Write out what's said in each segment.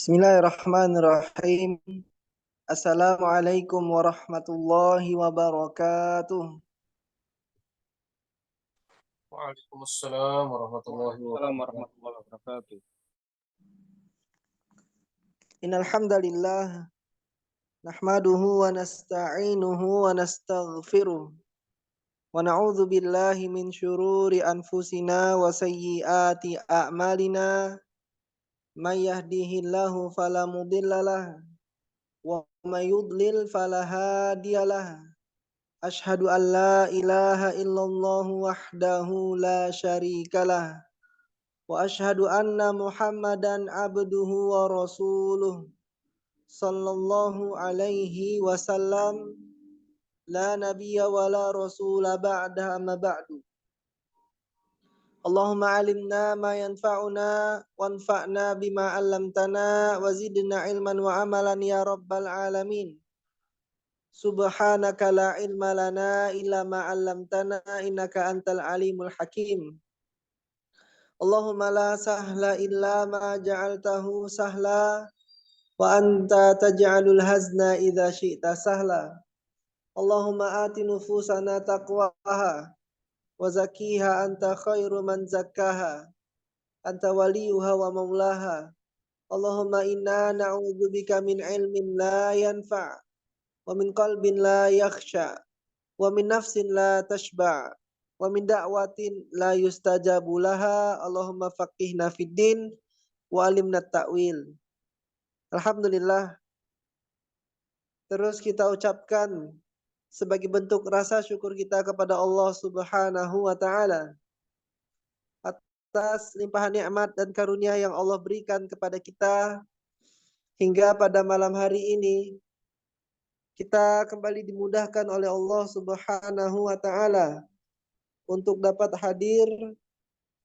Bismillahirrahmanirrahim. Assalamualaikum warahmatullahi wabarakatuh. Waalaikumsalam warahmatullahi Waalaikumsalam wabarakatuh. warahmatullahi wabarakatuh. Innal hamdalillah nahmaduhu wa nasta'inuhu wa nastaghfiruh wa na'udzu billahi min syururi anfusina wa sayyiati a'malina may yahdihillahu fala mudhillalah wa may yudlil fala hadiyalah. Asyhadu an la ilaha illallah wahdahu la syarikalah wa asyhadu anna Muhammadan abduhu wa rasuluh sallallahu alaihi wasallam la nabiyya wa la rasula ba'da amma ba'du. Allahumma alimna ma yanfa'una wanfa'na bima 'allamtana wa zidna ilman wa amalan ya rabbal alamin. Subhanaka la ilma lana illa ma 'allamtana innaka antal alimul hakim. Allahumma la sahla illa ma ja'altahu sahla wa anta taj'alul hazna idza syi'ta sahla. Allahumma ati nufusana taqwaha wa zakkiha anta khairu man zakkaha anta waliyuha wa maulaha. Allahumma inna na'udzubika min ilmin la yanfa' wa min qalbin la yakhsha wa min nafsin la tashba' wa min da'watin la yustajabu laha. Allahumma faqihna fid din wa alimna ta'wil. Alhamdulillah, terus kita ucapkan sebagai bentuk rasa syukur kita kepada Allah Subhanahu wa taala atas limpahan nikmat dan karunia yang Allah berikan kepada kita hingga pada malam hari ini kita kembali dimudahkan oleh Allah Subhanahu wa taala untuk dapat hadir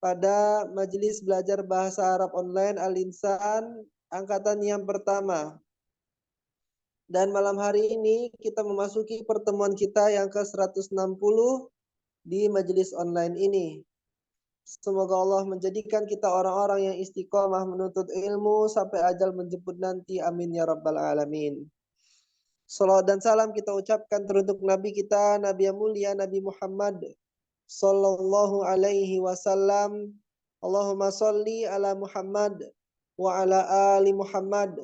pada majelis belajar bahasa Arab online Al-Insan angkatan yang pertama. Dan malam hari ini kita memasuki pertemuan kita yang ke-160 di majelis online ini. Semoga Allah menjadikan kita orang-orang yang istiqomah menuntut ilmu sampai ajal menjemput nanti. Amin ya rabbal alamin. Salawat dan salam kita ucapkan teruntuk Nabi kita, Nabi yang mulia, Nabi Muhammad sallallahu alaihi wasallam. Allahumma salli ala Muhammad wa ala ali Muhammad.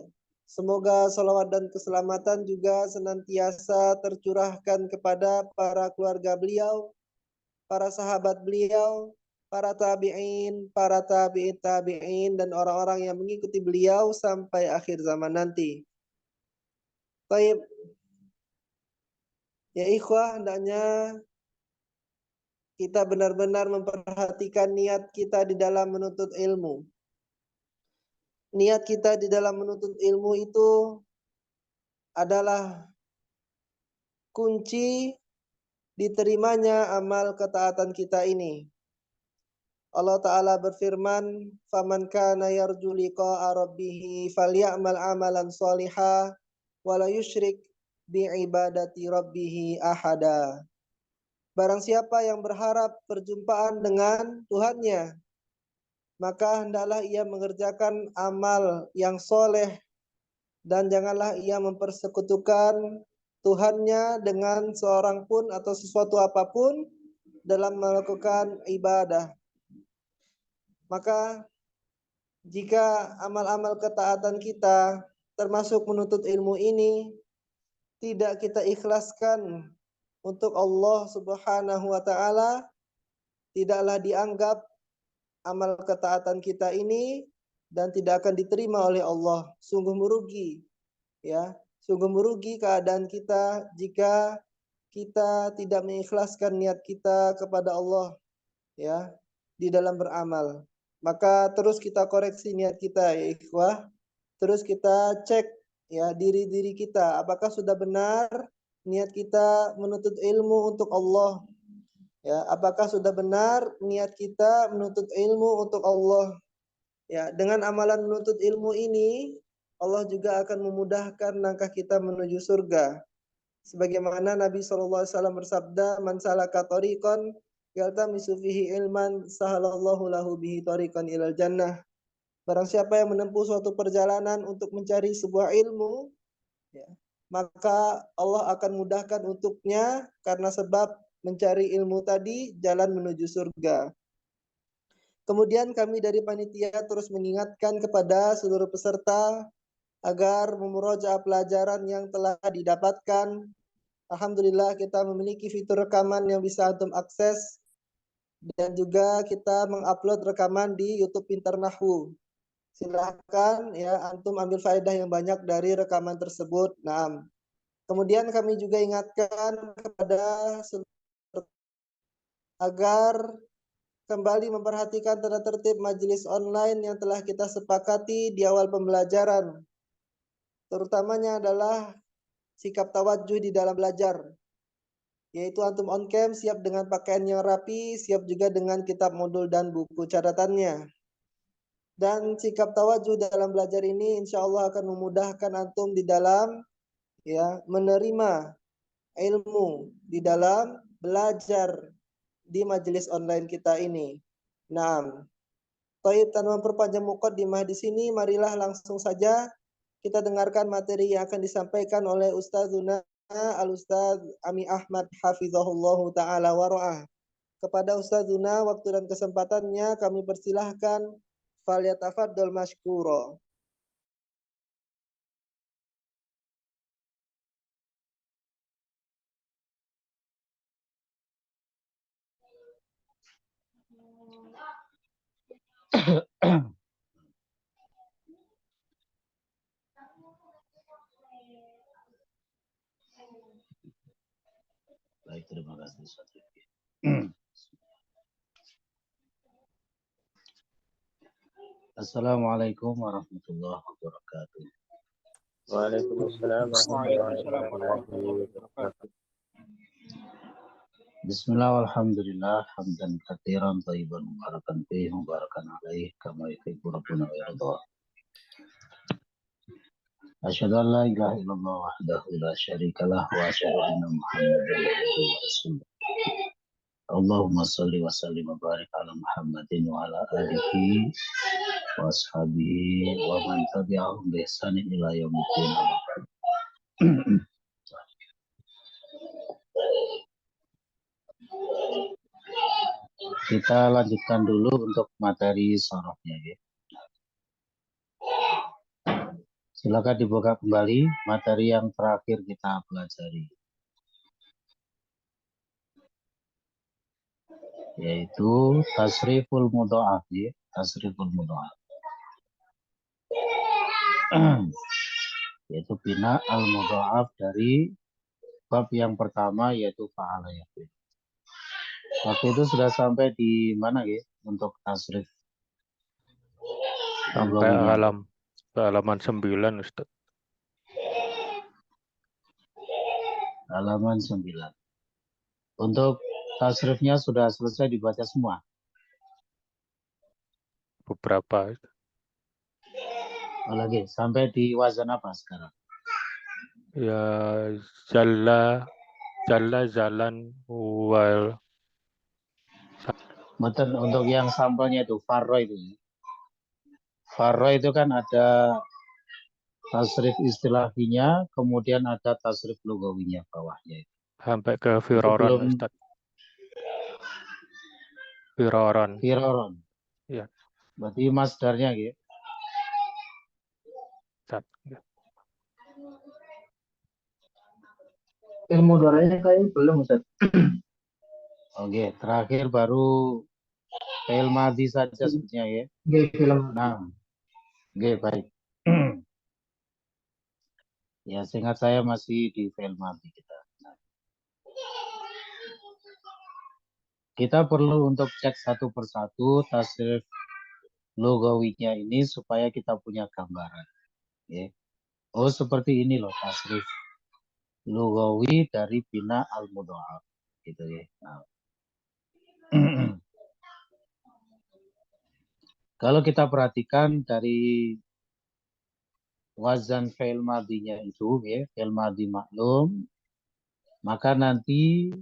Semoga salawat dan keselamatan juga senantiasa tercurahkan kepada para keluarga beliau, para sahabat beliau, para tabi'in, para tabi'in tabi'in, dan orang-orang yang mengikuti beliau sampai akhir zaman nanti. Baik, ya ikhwah, hendaknya kita benar-benar memperhatikan niat kita di dalam menuntut ilmu. Niat kita di dalam menuntut ilmu itu adalah kunci diterimanya amal ketaatan kita ini. Allah Ta'ala berfirman, "Faman kana yarju liqa'a rabbih falyamal amalan shaliha wa la yusyrik bi'ibadati rabbih ahada." Barang siapa yang berharap perjumpaan dengan Tuhannya, maka hendaklah ia mengerjakan amal yang soleh dan janganlah ia mempersekutukan Tuhannya dengan seorang pun atau sesuatu apapun dalam melakukan ibadah. Maka jika amal-amal ketaatan kita termasuk menuntut ilmu ini tidak kita ikhlaskan untuk Allah Subhanahu wa taala, tidaklah dianggap amal ketaatan kita ini dan tidak akan diterima oleh Allah. Sungguh merugi, ya. Sungguh merugi keadaan kita jika kita tidak mengikhlaskan niat kita kepada Allah, ya, di dalam beramal. Maka terus kita koreksi niat kita, ya ikhwah. Terus kita cek, ya, diri-diri kita, apakah sudah benar niat kita menuntut ilmu untuk Allah. Ya, apakah sudah benar niat kita menuntut ilmu untuk Allah? Ya, dengan amalan menuntut ilmu ini, Allah juga akan memudahkan langkah kita menuju surga. Sebagaimana Nabi SAW bersabda, "Man salaka thariqan yaltamisu fihi ilman sahalallahu lahu bihi thariqan ilal jannah." Barang siapa yang menempuh suatu perjalanan untuk mencari sebuah ilmu, ya, maka Allah akan mudahkan untuknya karena sebab mencari ilmu tadi jalan menuju surga. Kemudian kami dari panitia terus mengingatkan kepada seluruh peserta agar memurojaah pelajaran yang telah didapatkan. Alhamdulillah kita memiliki fitur rekaman yang bisa antum akses dan juga kita mengupload rekaman di YouTube Pintar Nahwu. Silahkan ya antum ambil faedah yang banyak dari rekaman tersebut. Nah, kemudian kami juga ingatkan kepada agar kembali memperhatikan tata tertib majelis online yang telah kita sepakati di awal pembelajaran. Terutamanya adalah sikap tawadjuh di dalam belajar. Yaitu antum on cam siap dengan pakaian yang rapi, siap juga dengan kitab modul dan buku catatannya. Dan sikap tawadjuh dalam belajar ini insya Allah akan memudahkan antum di dalam ya menerima ilmu di dalam belajar di majelis online kita ini. Nah, Taib tanpa memperpanjang muqaddimah di sini, marilah langsung saja kita dengarkan materi yang akan disampaikan oleh Ustazuna Al-Ustaz Ami Ahmad Hafizahullah Ta'ala Wara'ah. Kepada Ustazuna, waktu dan kesempatannya kami persilahkan falyatafaddal mashkura. Baik, terima kasih. Assalamualaikum warahmatullahi wabarakatuh. Waalaikumsalam warahmatullahi wabarakatuh. Bismillah walhamdulillah hamdan katsiran thayyiban mubarakan fihi mubarakan alaihi kama yuhibbu rabbuna wa yarda. Asyhadu an la ilaha illallah wahdahu la syarikalah wa asyhadu anna Muhammadan abduhu wa rasuluh. Allahumma shalli wa sallim wa barik ala Muhammadin wa ala alihi wa ashabihi wa man tabi'ahum bi ihsanin ila yaumil Kita lanjutkan dulu untuk materi sorohnya ya. Silakan dibuka kembali materi yang terakhir kita pelajari, yaitu tasriful mudha'af ya, tasriful mudha'af. Yaitu bina al-mudha'af dari bab yang pertama yaitu fa'ala yaf'il. Waktu itu sudah sampai di mana ya untuk tasrif? Sampai halaman 9 Ustaz. Halaman 9. Untuk tasrifnya sudah selesai dibaca semua? Beberapa. Lagi sampai di wazan apa sekarang? Ya, jalla jalan wal. Betul, untuk yang sampelnya itu farro itu. Farro itu kan ada tasrif istilahinya, kemudian ada tasrif lugawinya bawahnya. Sampai ke firoron Ustaz. Firoron. Ya. Berarti masdarnya gitu. Ustaz. Ilmu darahnya kayaknya belum Ustaz. Oke, terakhir baru fi'il madhi saja sebetulnya ya. Film. Nah, oke baik. Ya, seingat saya masih di fi'il madhi kita. Nah. Kita perlu untuk cek satu persatu tasrif lugawinya ini supaya kita punya gambaran. Ya. Oh, seperti ini loh tasrif lugawi dari bina al-mudha'af gitu ya. Nah. Kalau kita perhatikan dari wazan fi'il madhinya itu ya, fi'il madhi maklum, maka nanti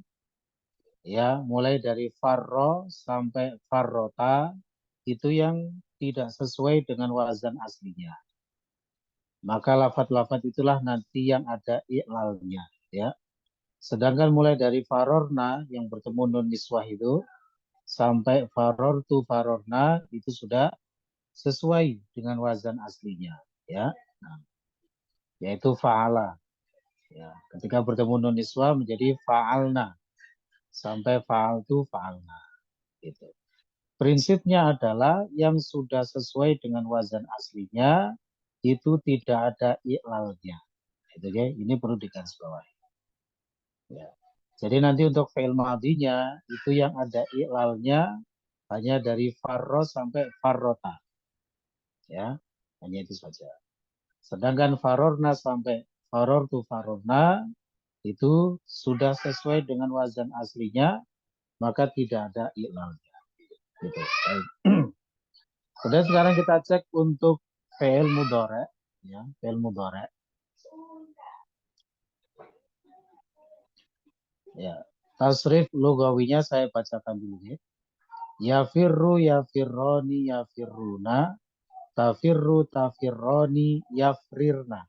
ya mulai dari farro sampai farrota itu yang tidak sesuai dengan wazan aslinya. Maka lafadz-lafadz itulah nanti yang ada i'lalnya, ya. Sedangkan mulai dari farorna yang bertemu nun niswah itu sampai farortu farorna itu sudah sesuai dengan wazan aslinya, ya. Nah, yaitu fa'ala. Ya, ketika bertemu nun niswah menjadi fa'alna sampai fa'altu fa'alna. Gitu. Prinsipnya adalah yang sudah sesuai dengan wazan aslinya itu tidak ada i'lalnya. Itu ya, ini perlu digarisbawahi. Ya. Jadi nanti untuk fi'il madinya itu yang ada i'lalnya hanya dari farro sampai farrota. Ya, hanya itu saja. Sedangkan farorna sampai farortu farorna itu sudah sesuai dengan wazan aslinya, maka tidak ada i'lalnya. Gitu. Kemudian sekarang kita cek untuk fi'il mudhari, ya, fi'il mudhari. Ya, tasrif lugawinya saya bacakan dulu ya. Yafirru yafirroni yafirruna, tafirru tafirroni yafrirna,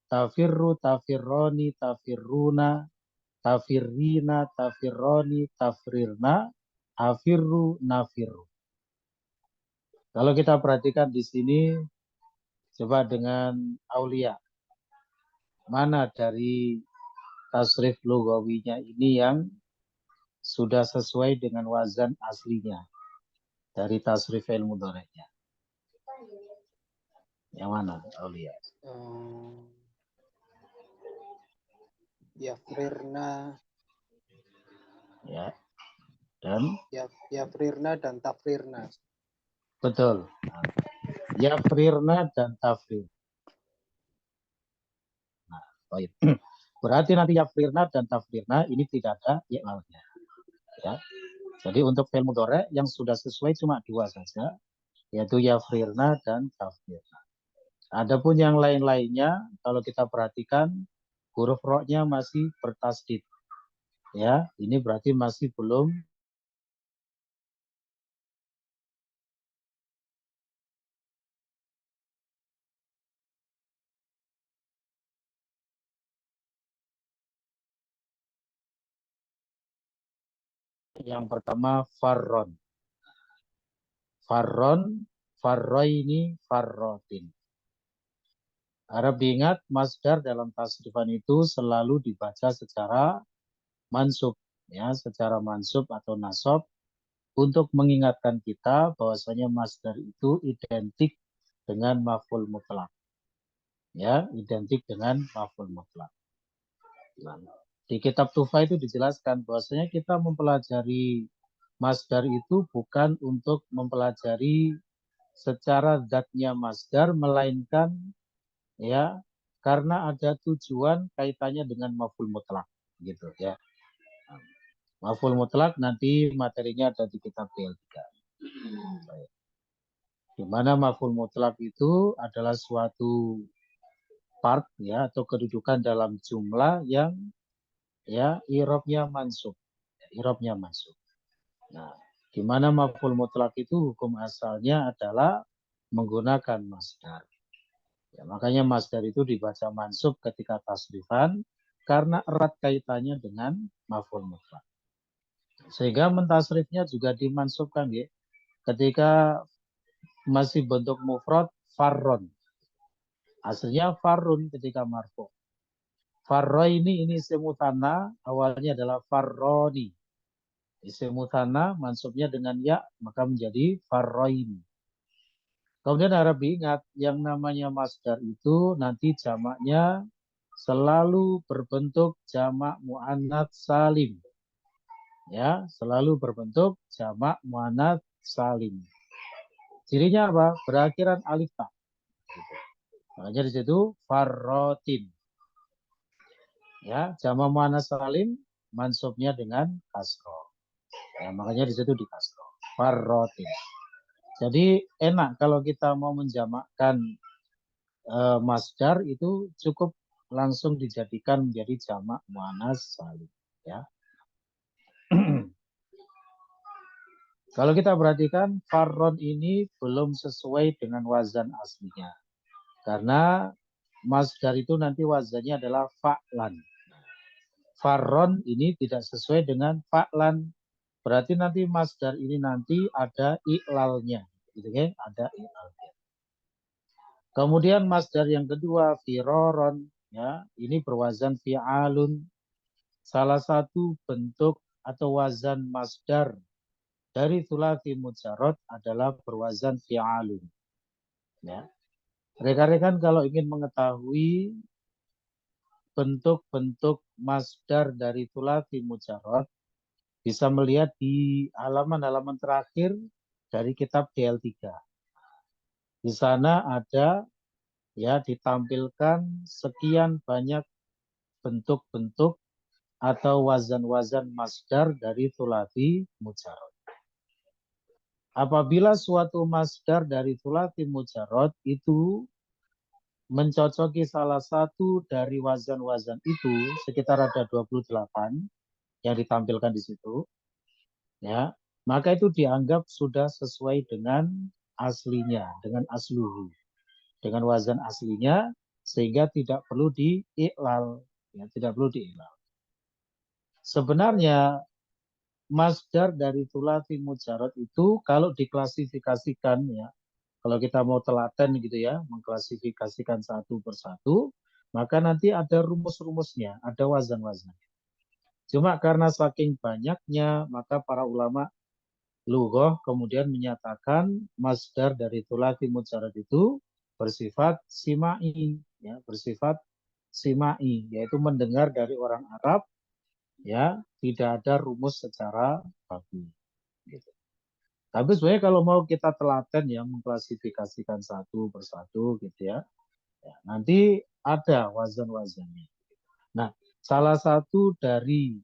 tafirru tafirroni tafirruna, tafirrina tafirroni tafrirna, afirru nafirru. Kalau kita perhatikan di sini, coba dengan aulia, mana dari tasrif lugawinya ini yang sudah sesuai dengan wazan aslinya dari tasrif fi'il mudhari'nya? Yang mana, aulia? Yafrirna, Ya, dan yafrirna dan tafrirna. betul. Nah, yafrirna dan tafrir. Nah, baik. Berarti nanti yafrirna dan tafrirna ini tidak ada i'lalnya. Ya. Jadi untuk fi'il mudhari' yang sudah sesuai cuma dua saja, yaitu yafrirna dan tafrirna. Adapun yang lain-lainnya, kalau kita perhatikan huruf ro-nya masih bertasdid. Ya, ini berarti masih belum yang pertama farron. Farron, farroini, farrotin. Harap diingat, masdar dalam tasrifan itu selalu dibaca secara mansub, ya, secara mansub atau nasab untuk mengingatkan kita bahwasanya masdar itu identik dengan maf'ul mutlak. Ya, identik dengan maf'ul mutlak. Nah, di kitab Tufa itu dijelaskan bahwasanya kita mempelajari masdar itu bukan untuk mempelajari secara zatnya masdar, melainkan ya karena ada tujuan kaitannya dengan maf'ul mutlak, gitu ya. Maf'ul mutlak nanti materinya ada di kitab PL3. Di mana maf'ul mutlak itu adalah suatu part ya atau kedudukan dalam jumlah yang ya i'rabnya mansub. I'rabnya mansub. Nah, di mana maf'ul mutlak itu hukum asalnya adalah menggunakan masdar. Ya, makanya masdar itu dibaca mansub ketika tasrifan karena erat kaitannya dengan maf'ul mutlak. Sehingga mentasrifnya juga dimansubkan ya. Ketika masih bentuk mufrad farron. Aslinya farrun ketika marfu. Farro ini isim mutsanna, awalnya adalah farroni. Isim mutsanna mansubnya dengan ya, maka menjadi farroini. Kemudian harap diingat, yang namanya masdar itu nanti jamaknya selalu berbentuk jamak muannats salim. Ya, selalu berbentuk jamak muannats salim. Cirinya apa? Berakhiran alif ta. Makanya di situ farrotin. Ya, jamak muannats salim mansubnya dengan kasroh. Ya, makanya di situ di kasroh. Farrotin. Jadi enak kalau kita mau menjamakkan masdar itu cukup langsung dijadikan menjadi jamak muannats salim. Ya. Kalau kita perhatikan farron ini belum sesuai dengan wazan aslinya. Karena masdar itu nanti wazannya adalah fa'lan. Farron ini tidak sesuai dengan fa'lan. Berarti nanti masdar ini nanti ada i'lalnya. Gitu kan? Ada i'lalnya. Kemudian masdar yang kedua firoron, ya, ini berwazan fi'alun. Salah satu bentuk atau wazan masdar dari thulathi mujarrad adalah berwazan fi'alun. Ya. Rekan-rekan kalau ingin mengetahui bentuk-bentuk masdar dari thulathi mujarrad bisa melihat di halaman-halaman terakhir dari kitab DL3. Di sana ada ya ditampilkan sekian banyak bentuk-bentuk atau wazan-wazan masdar dari thulathi mujarrad. Apabila suatu masdar dari thulathi mujarrad itu mencocoki salah satu dari wazan-wazan itu, sekitar ada 28 yang ditampilkan di situ, ya, maka itu dianggap sudah sesuai dengan aslinya, dengan asluhu, dengan wazan aslinya, sehingga tidak perlu diiklal, ya, tidak perlu diiklal. Sebenarnya masdar dari thulathi mujarrad itu kalau diklasifikasikan, ya, kalau kita mau telaten gitu ya, mengklasifikasikan satu persatu, maka nanti ada rumus-rumusnya, ada wazan-wazan. Cuma karena saking banyaknya, maka para ulama lughah kemudian menyatakan masdar dari thulathi mujarrad itu bersifat simai, ya, bersifat simai, yaitu mendengar dari orang Arab, ya, tidak ada rumus secara baku. Gitu. Tapi sebenarnya kalau mau kita telaten ya mengklasifikasikan satu persatu gitu ya, ya nanti ada wazan-wazannya. Nah, salah satu dari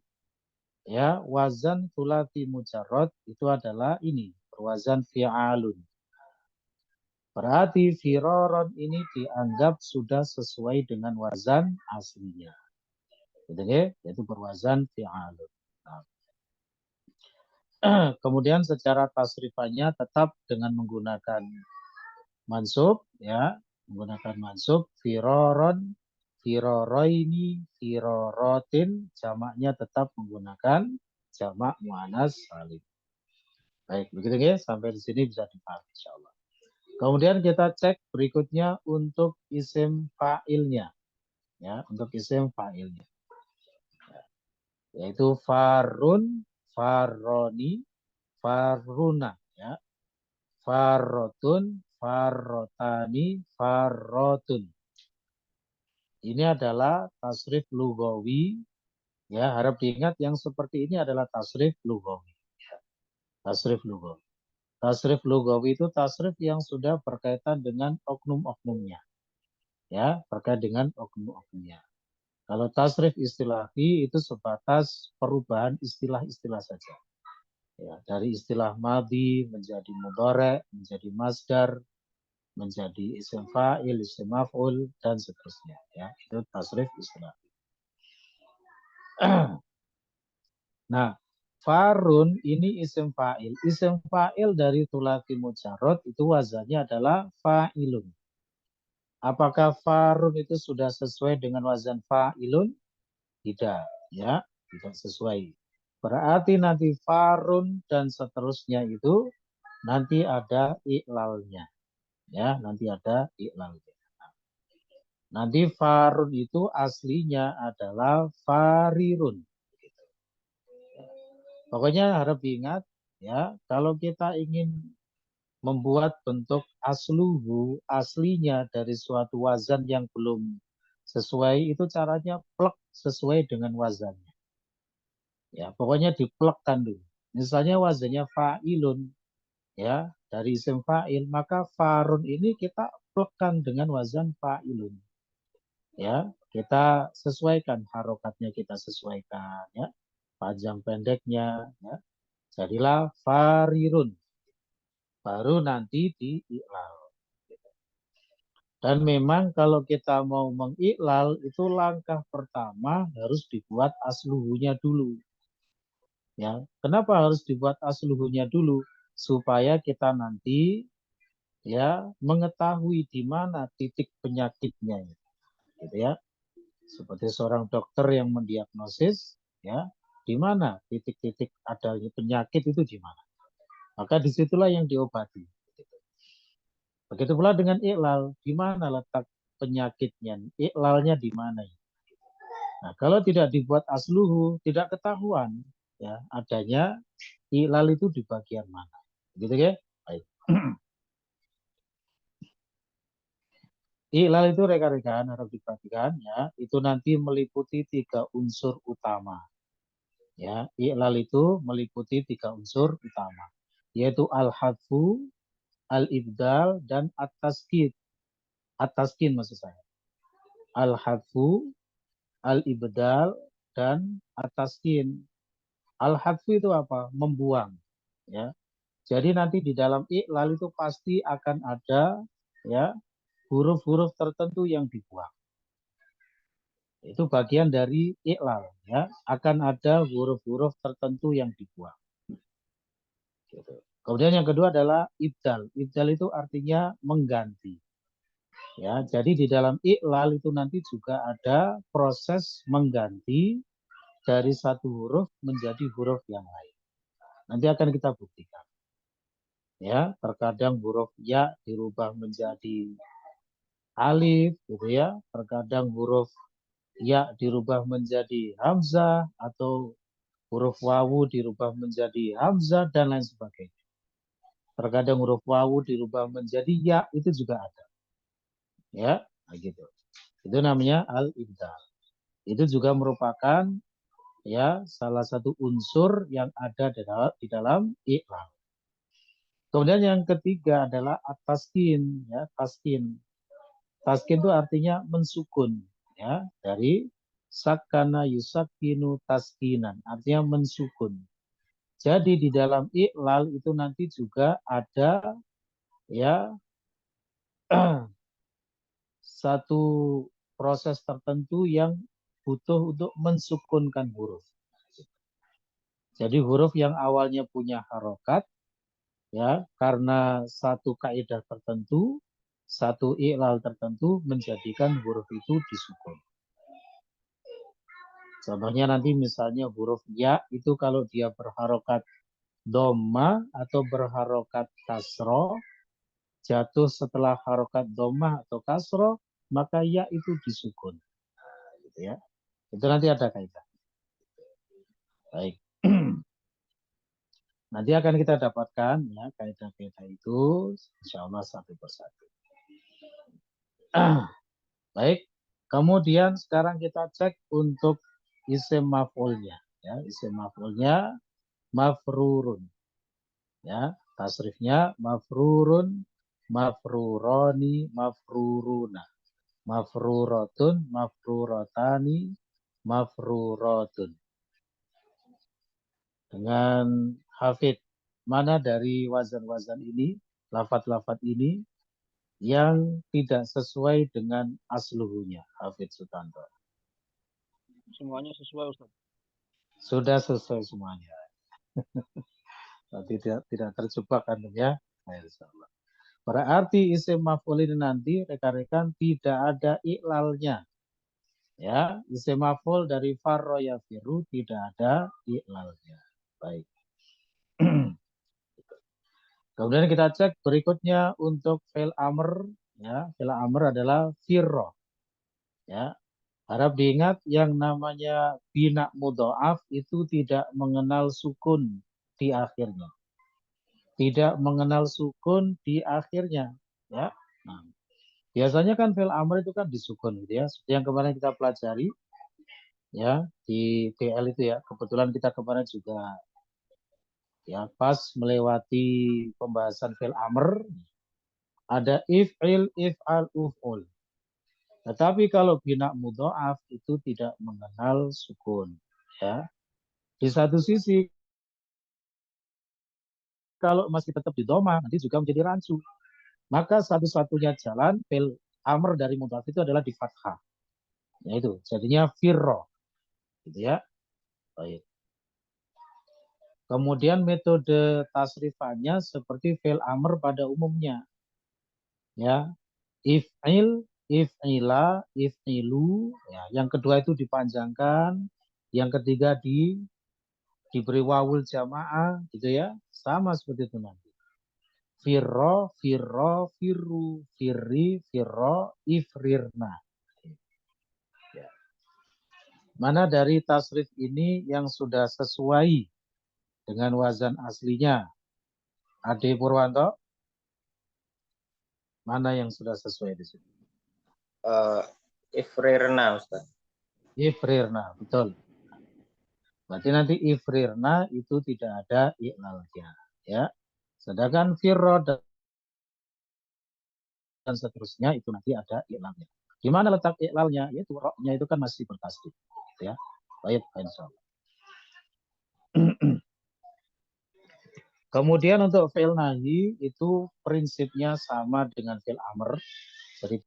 ya wazan thulathi mujarrad itu adalah ini, berwazan fi'alun. Berarti firoron ini dianggap sudah sesuai dengan wazan aslinya. Gitu ya, yaitu berwazan fi'alun. Nah, kemudian secara tasrifannya tetap dengan menggunakan mansub, ya, menggunakan mansub firoron, firoroini, firorotin, jamaknya tetap menggunakan jamak muannas salim. Baik, begitu ya, sampai di sini bisa dipahami insyaallah. Kemudian kita cek berikutnya untuk isim fa'ilnya, ya, untuk isim fa'ilnya, yaitu farun, farroni, farruna, ya, farrotun, farrotani, farrotun. Ini adalah tasrif lughawi, ya, harap diingat yang seperti ini adalah tasrif lughawi. Tasrif lughawi. Tasrif lughawi itu tasrif yang sudah berkaitan dengan oknum-oknumnya, ya, terkait dengan oknum-oknumnya. Kalau tasrif istilahi itu sebatas perubahan istilah-istilah saja. Ya, dari istilah madhi menjadi mudhari, menjadi masdar, menjadi isim fa'il, isim maf'ul, dan seterusnya. Ya, itu tasrif istilah. Nah, farun ini isim fa'il. Isim fa'il dari thulathi mujarrad itu wazannya adalah fa'ilun. Apakah farun itu sudah sesuai dengan wazan fa'ilun? Tidak, ya, tidak sesuai. Berarti nanti farun dan seterusnya itu nanti ada i'lalnya. Ya, nanti ada i'lalnya. Nanti farun itu aslinya adalah farirun. Pokoknya harap diingat, ya, kalau kita ingin membuat bentuk asluhu, aslinya dari suatu wazan yang belum sesuai, itu caranya plek sesuai dengan wazannya. Ya, pokoknya diplekkan dulu. Misalnya wazannya fa'ilun, ya, dari isim fa'il, maka farun ini kita plekkan dengan wazan fa'ilun. Ya, kita sesuaikan harokatnya, kita sesuaikan, ya, panjang pendeknya, ya. Jadilah farirun. Baru nanti diiklal. Dan memang kalau kita mau mengiklal itu langkah pertama harus dibuat asluhunya dulu. Ya, kenapa harus dibuat asluhunya dulu? supaya kita nanti ya mengetahui di mana titik penyakitnya, gitu ya. Seperti seorang dokter yang mendiagnosis, ya, di mana titik-titik adanya penyakit itu di mana. Maka disitulah yang diobati. Begitu pula dengan iklal, di mana letak penyakitnya, iklalnya di mana. Nah, kalau tidak dibuat asluhu, tidak ketahuan ya adanya iklal itu di bagian mana. Gitu ya? Baik. Iklal itu rekan-rekan harus diperhatikan ya, itu nanti meliputi 3 unsur utama. Ya, iklal itu meliputi 3 unsur utama, yaitu al-hadfu, al-ibdal, dan at-taskin. At-taskin maksud saya. Al-hadfu, al-ibdal, dan at-taskin. Al-hadfu itu apa? Membuang. Ya. Jadi nanti di dalam iklal itu pasti akan ada ya huruf-huruf tertentu yang dibuang. Itu bagian dari iklal. Ya. Akan ada huruf-huruf tertentu yang dibuang. Gitu. Kemudian yang kedua adalah ibdal. Ibdal itu artinya mengganti. Ya, jadi di dalam iklal itu nanti juga ada proses mengganti dari satu huruf menjadi huruf yang lain. Nanti akan kita buktikan. Ya, terkadang huruf ya dirubah menjadi alif, gitu ya. Terkadang huruf ya dirubah menjadi hamzah atau huruf wawu dirubah menjadi hamzah dan lain sebagainya. Terkadang huruf wawu dirubah menjadi ya, itu juga ada. Ya, gitu. Itu namanya al-ibdal. Itu juga merupakan ya salah satu unsur yang ada di dalam iklal. Kemudian yang ketiga adalah at-taskin, ya, taskin. Taskin itu artinya mensukun, ya, dari sakana yusakinu taskinan, artinya mensukun. Jadi di dalam iklal itu nanti juga ada ya satu proses tertentu yang butuh untuk mensukunkan huruf. Jadi huruf yang awalnya punya harokat, ya karena satu kaidah tertentu, satu iklal tertentu menjadikan huruf itu disukun. Contohnya nanti misalnya huruf ya itu kalau dia berharokat dhamma atau berharokat kasro, jatuh setelah harokat dhamma atau kasro, maka ya itu disukun. Gitu ya. Itu nanti ada kaidah. Baik. Nanti akan kita dapatkan ya kaidah-kaidah itu insya Allah satu persatu. Baik. Kemudian sekarang kita cek untuk isim maf'ulnya. Ya, isim maf'ulnya mafrurun. Ya, tasrifnya mafrurun, mafruroni, mafruruna, mafruratun, mafruratani, mafruratun. Dengan hafid, mana dari wazan-wazan ini, lafat-lafat ini yang tidak sesuai dengan asluhunya, Hafid Sutanto? Semuanya sesuai, Ustaz. Sudah sesuai semuanya. tidak terjebak kan ya? Insyaallah. Berarti isim maf'ul ini nanti rekan-rekan tidak ada iklalnya. Ya, isim maf'ul dari farro yafiru tidak ada iklalnya. Baik. Kemudian kita cek berikutnya untuk fi'il amr, ya, fi'il amr adalah firro. Ya. Harap diingat yang namanya bina mudha'af itu tidak mengenal sukun di akhirnya. Tidak mengenal sukun di akhirnya, ya. Nah, biasanya kan fi'il amr itu kan disukun gitu ya. Seperti yang kemarin kita pelajari ya di TL itu ya. Kebetulan kita kemarin juga ya pas melewati pembahasan fi'il amr ada if'il, if'al, uf'ul. Tetapi kalau bina mudha'af itu tidak mengenal sukun ya. Di satu sisi kalau masih tetap di dhamma nanti juga menjadi rancu. Maka satu-satunya jalan fi'il amr dari mudha'af itu adalah di fathah. Yaitu jadinya firro. Gitu ya. Baik. Kemudian metode tasrifannya seperti fi'il amr pada umumnya. Ya, if'il, if'ila, if'ilu. Ya, yang kedua itu dipanjangkan, yang ketiga diberi wawul jamaah, gitu ya. Sama seperti itu nanti. Firro, firro, firru, firri, firro, ifrirna. Ya. Mana dari tasrif ini yang sudah sesuai dengan wazan aslinya? Ade Purwanto, mana yang sudah sesuai di sini? Ifrirna, Ustaz. Ifrirna, betul. Berarti nanti ifrirna itu tidak ada i'lalnya, ya. Sedangkan firro dan seterusnya itu nanti ada i'lalnya. Di mana letak i'lalnya? Yaitu roknya itu kan masih bertasdid, gitu ya. Baik, insyaallah. Kemudian untuk fi'il nahi itu prinsipnya sama dengan fi'il amr. Jadi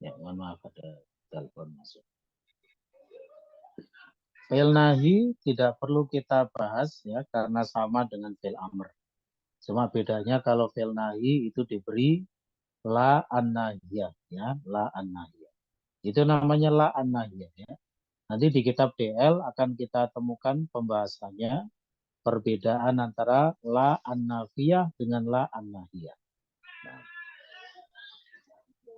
ya, mohon maaf ada telepon masuk. Fi'il nahi tidak perlu kita bahas ya karena sama dengan fi'il amr. Cuma bedanya kalau fi'il nahi itu diberi la an-nahiyah ya, la an-nahiyah. Itu namanya la an-nahiyah ya. Nanti di kitab DL akan kita temukan pembahasannya perbedaan antara la an-nafiyah dengan la an-nahiyah. Nah.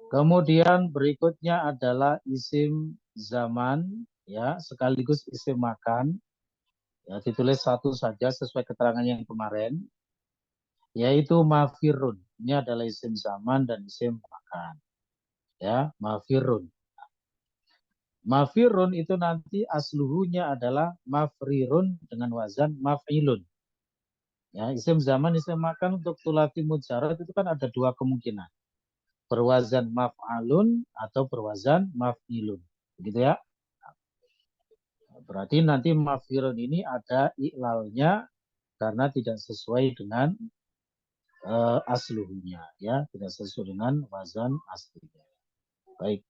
Kemudian berikutnya adalah isim zaman ya, sekaligus isim makan. Ya, ditulis satu saja sesuai keterangan yang kemarin, yaitu mafirun. Ini adalah isim zaman dan isim makan. Ya, mafirun. Mafirun itu nanti asluhunya adalah mafrirun dengan wazan maf'ilun. Ya, isim zaman, isim makan untuk sulati mujarad itu kan ada dua kemungkinan. Berwazan maf'alun atau berwazan maf'ilun. Begitu ya. Berarti nanti mafirun ini ada i'lalnya karena tidak sesuai dengan asluhunya, ya, tidak sesuai dengan wazan aslinya. Baik.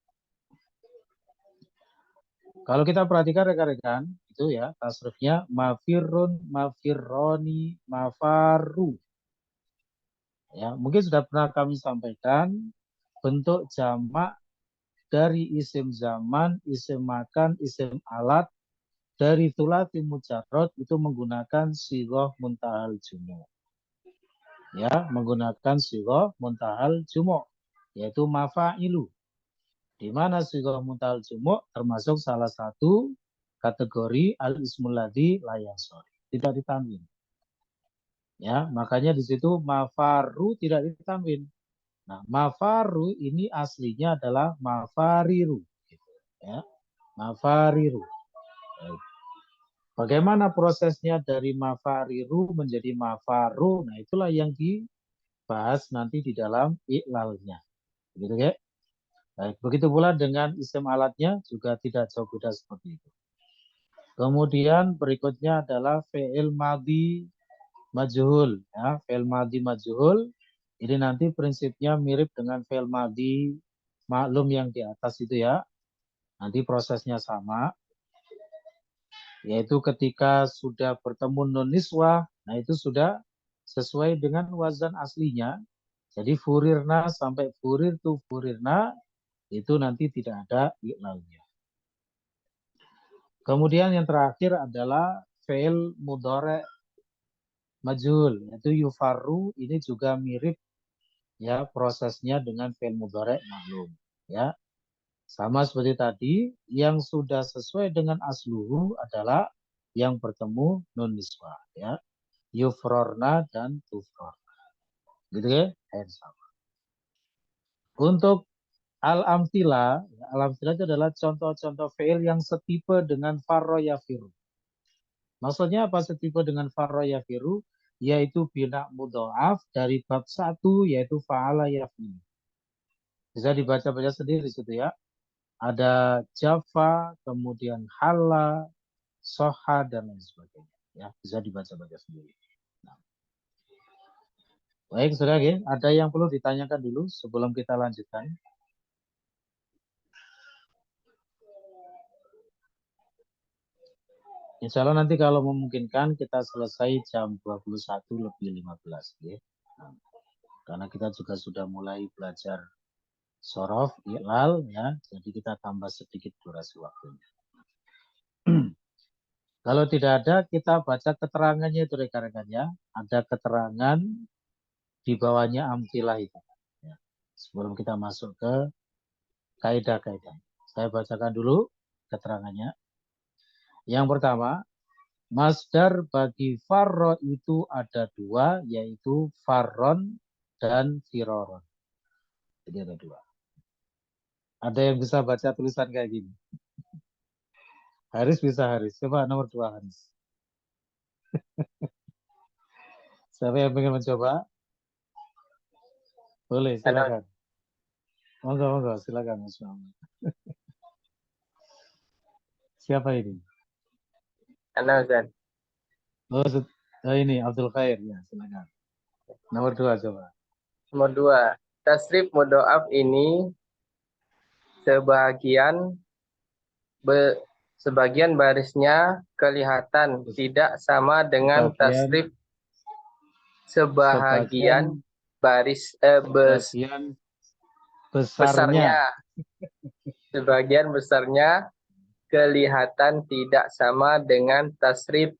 Kalau kita perhatikan rekan-rekan, itu ya tasrifnya mafirun, mafirroni, mafaru. Ya, mungkin sudah pernah kami sampaikan bentuk jamak dari isim zaman, isim makan, isim alat dari thulathi mujarrad itu menggunakan sighah muntahal jumu'. Ya, menggunakan sighah muntahal jumu', yaitu mafa'ilu. Di mana sighah muntahal jumu' termasuk salah satu kategori al-ismul ladzi la yansharif, tidak ditanwin. Ya, makanya di situ mafaru tidak ditanwin. Nah, mafaru ini aslinya adalah mafariru. Ya, mafariru. Bagaimana prosesnya dari mafariru menjadi mafaru? Nah, itulah yang dibahas nanti di dalam i'lalnya. Begitu ya? Baik, begitu pula dengan isim alatnya juga tidak jauh beda seperti itu. Kemudian berikutnya adalah fi'il madhi majhul. Ya, fi'il madhi majhul ini nanti prinsipnya mirip dengan fi'il madhi maklum yang di atas itu ya. Nanti prosesnya sama. Yaitu ketika sudah bertemu nun niswah, nah itu sudah sesuai dengan wazan aslinya. Jadi furirna sampai furir tu furirna itu nanti tidak ada i'lalnya. Kemudian yang terakhir adalah fi'il mudhari' majhul, yaitu yufarru, ini juga mirip ya prosesnya dengan fi'il mudhari' maklum ya. Sama seperti tadi, yang sudah sesuai dengan asluhu adalah yang bertemu nun niswah ya. Yufrorna dan tufrorna. Gitu ya? Untuk al-amthila, al-amthila itu adalah contoh-contoh fi'il yang setipe dengan farro yafiru. Maksudnya apa setipe dengan farro yafiru? Yaitu bina mudha'af dari bab 1 yaitu fa'ala yafiru. Bisa dibaca-baca sendiri situ ya. Ada jafa, kemudian hala, soha, dan lain sebagainya. Ya, bisa dibaca-baca sendiri. Nah. Baik, saudara, ya. Ada yang perlu ditanyakan dulu sebelum kita lanjutkan? Insya Allah nanti kalau memungkinkan kita selesai jam 21 lebih 15. Ya. Nah, karena kita juga sudah mulai belajar sorof, iqlal, ya. Jadi kita tambah sedikit durasi waktunya. Kalau tidak ada, kita baca keterangannya itu rekan-rekan ya. Ada keterangan di bawahnya amtilah itu. Ya. Sebelum kita masuk ke kaidah-kaidah. Saya bacakan dulu keterangannya. Yang pertama, masdar bagi farro itu ada dua, yaitu farron dan firoron. Jadi ada dua. Ada yang bisa baca tulisan kayak gini? Haris bisa, Haris. Coba nomor 2, Haris. Siapa yang ingin mencoba? Boleh, silakan. Monggo, silakan, Mas Muhammad. Siapa ini? Ana Ustaz. Oh, ini Abdul Khair, ya, silakan. Nomor 2 coba. Nomor 2. Tasrif mudhoaf ini sebagian barisnya kelihatan tidak sama dengan tasrif sebagian baris besarnya. Sebagian besarnya kelihatan tidak sama dengan tasrif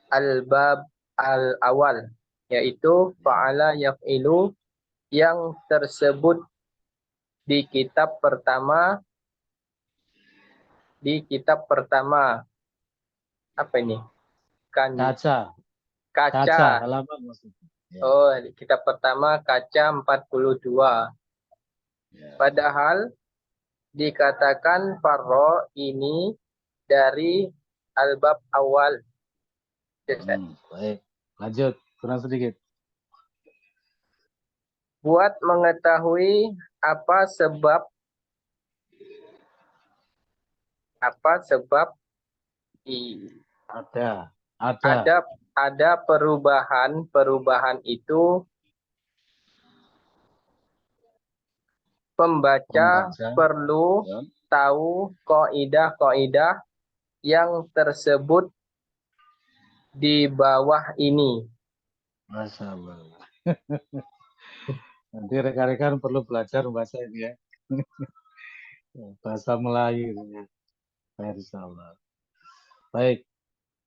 al-bab al-awal, yaitu fa'ala yaf'ilu yang tersebut di kitab pertama apa ini? Kaca halaman maksudnya. Ya. Oh, di kitab pertama kaca 42. Ya. Padahal dikatakan farro ini dari al-bab awal. Baik, lanjut, kurang sedikit. Buat mengetahui apa sebab ada perubahan itu, pembaca perlu tahu kaidah-kaidah yang tersebut di bawah ini. Masya Allah. Nanti rekan-rekan perlu belajar bahasa ini ya. Bahasa Melayu. Masya Allah. Baik.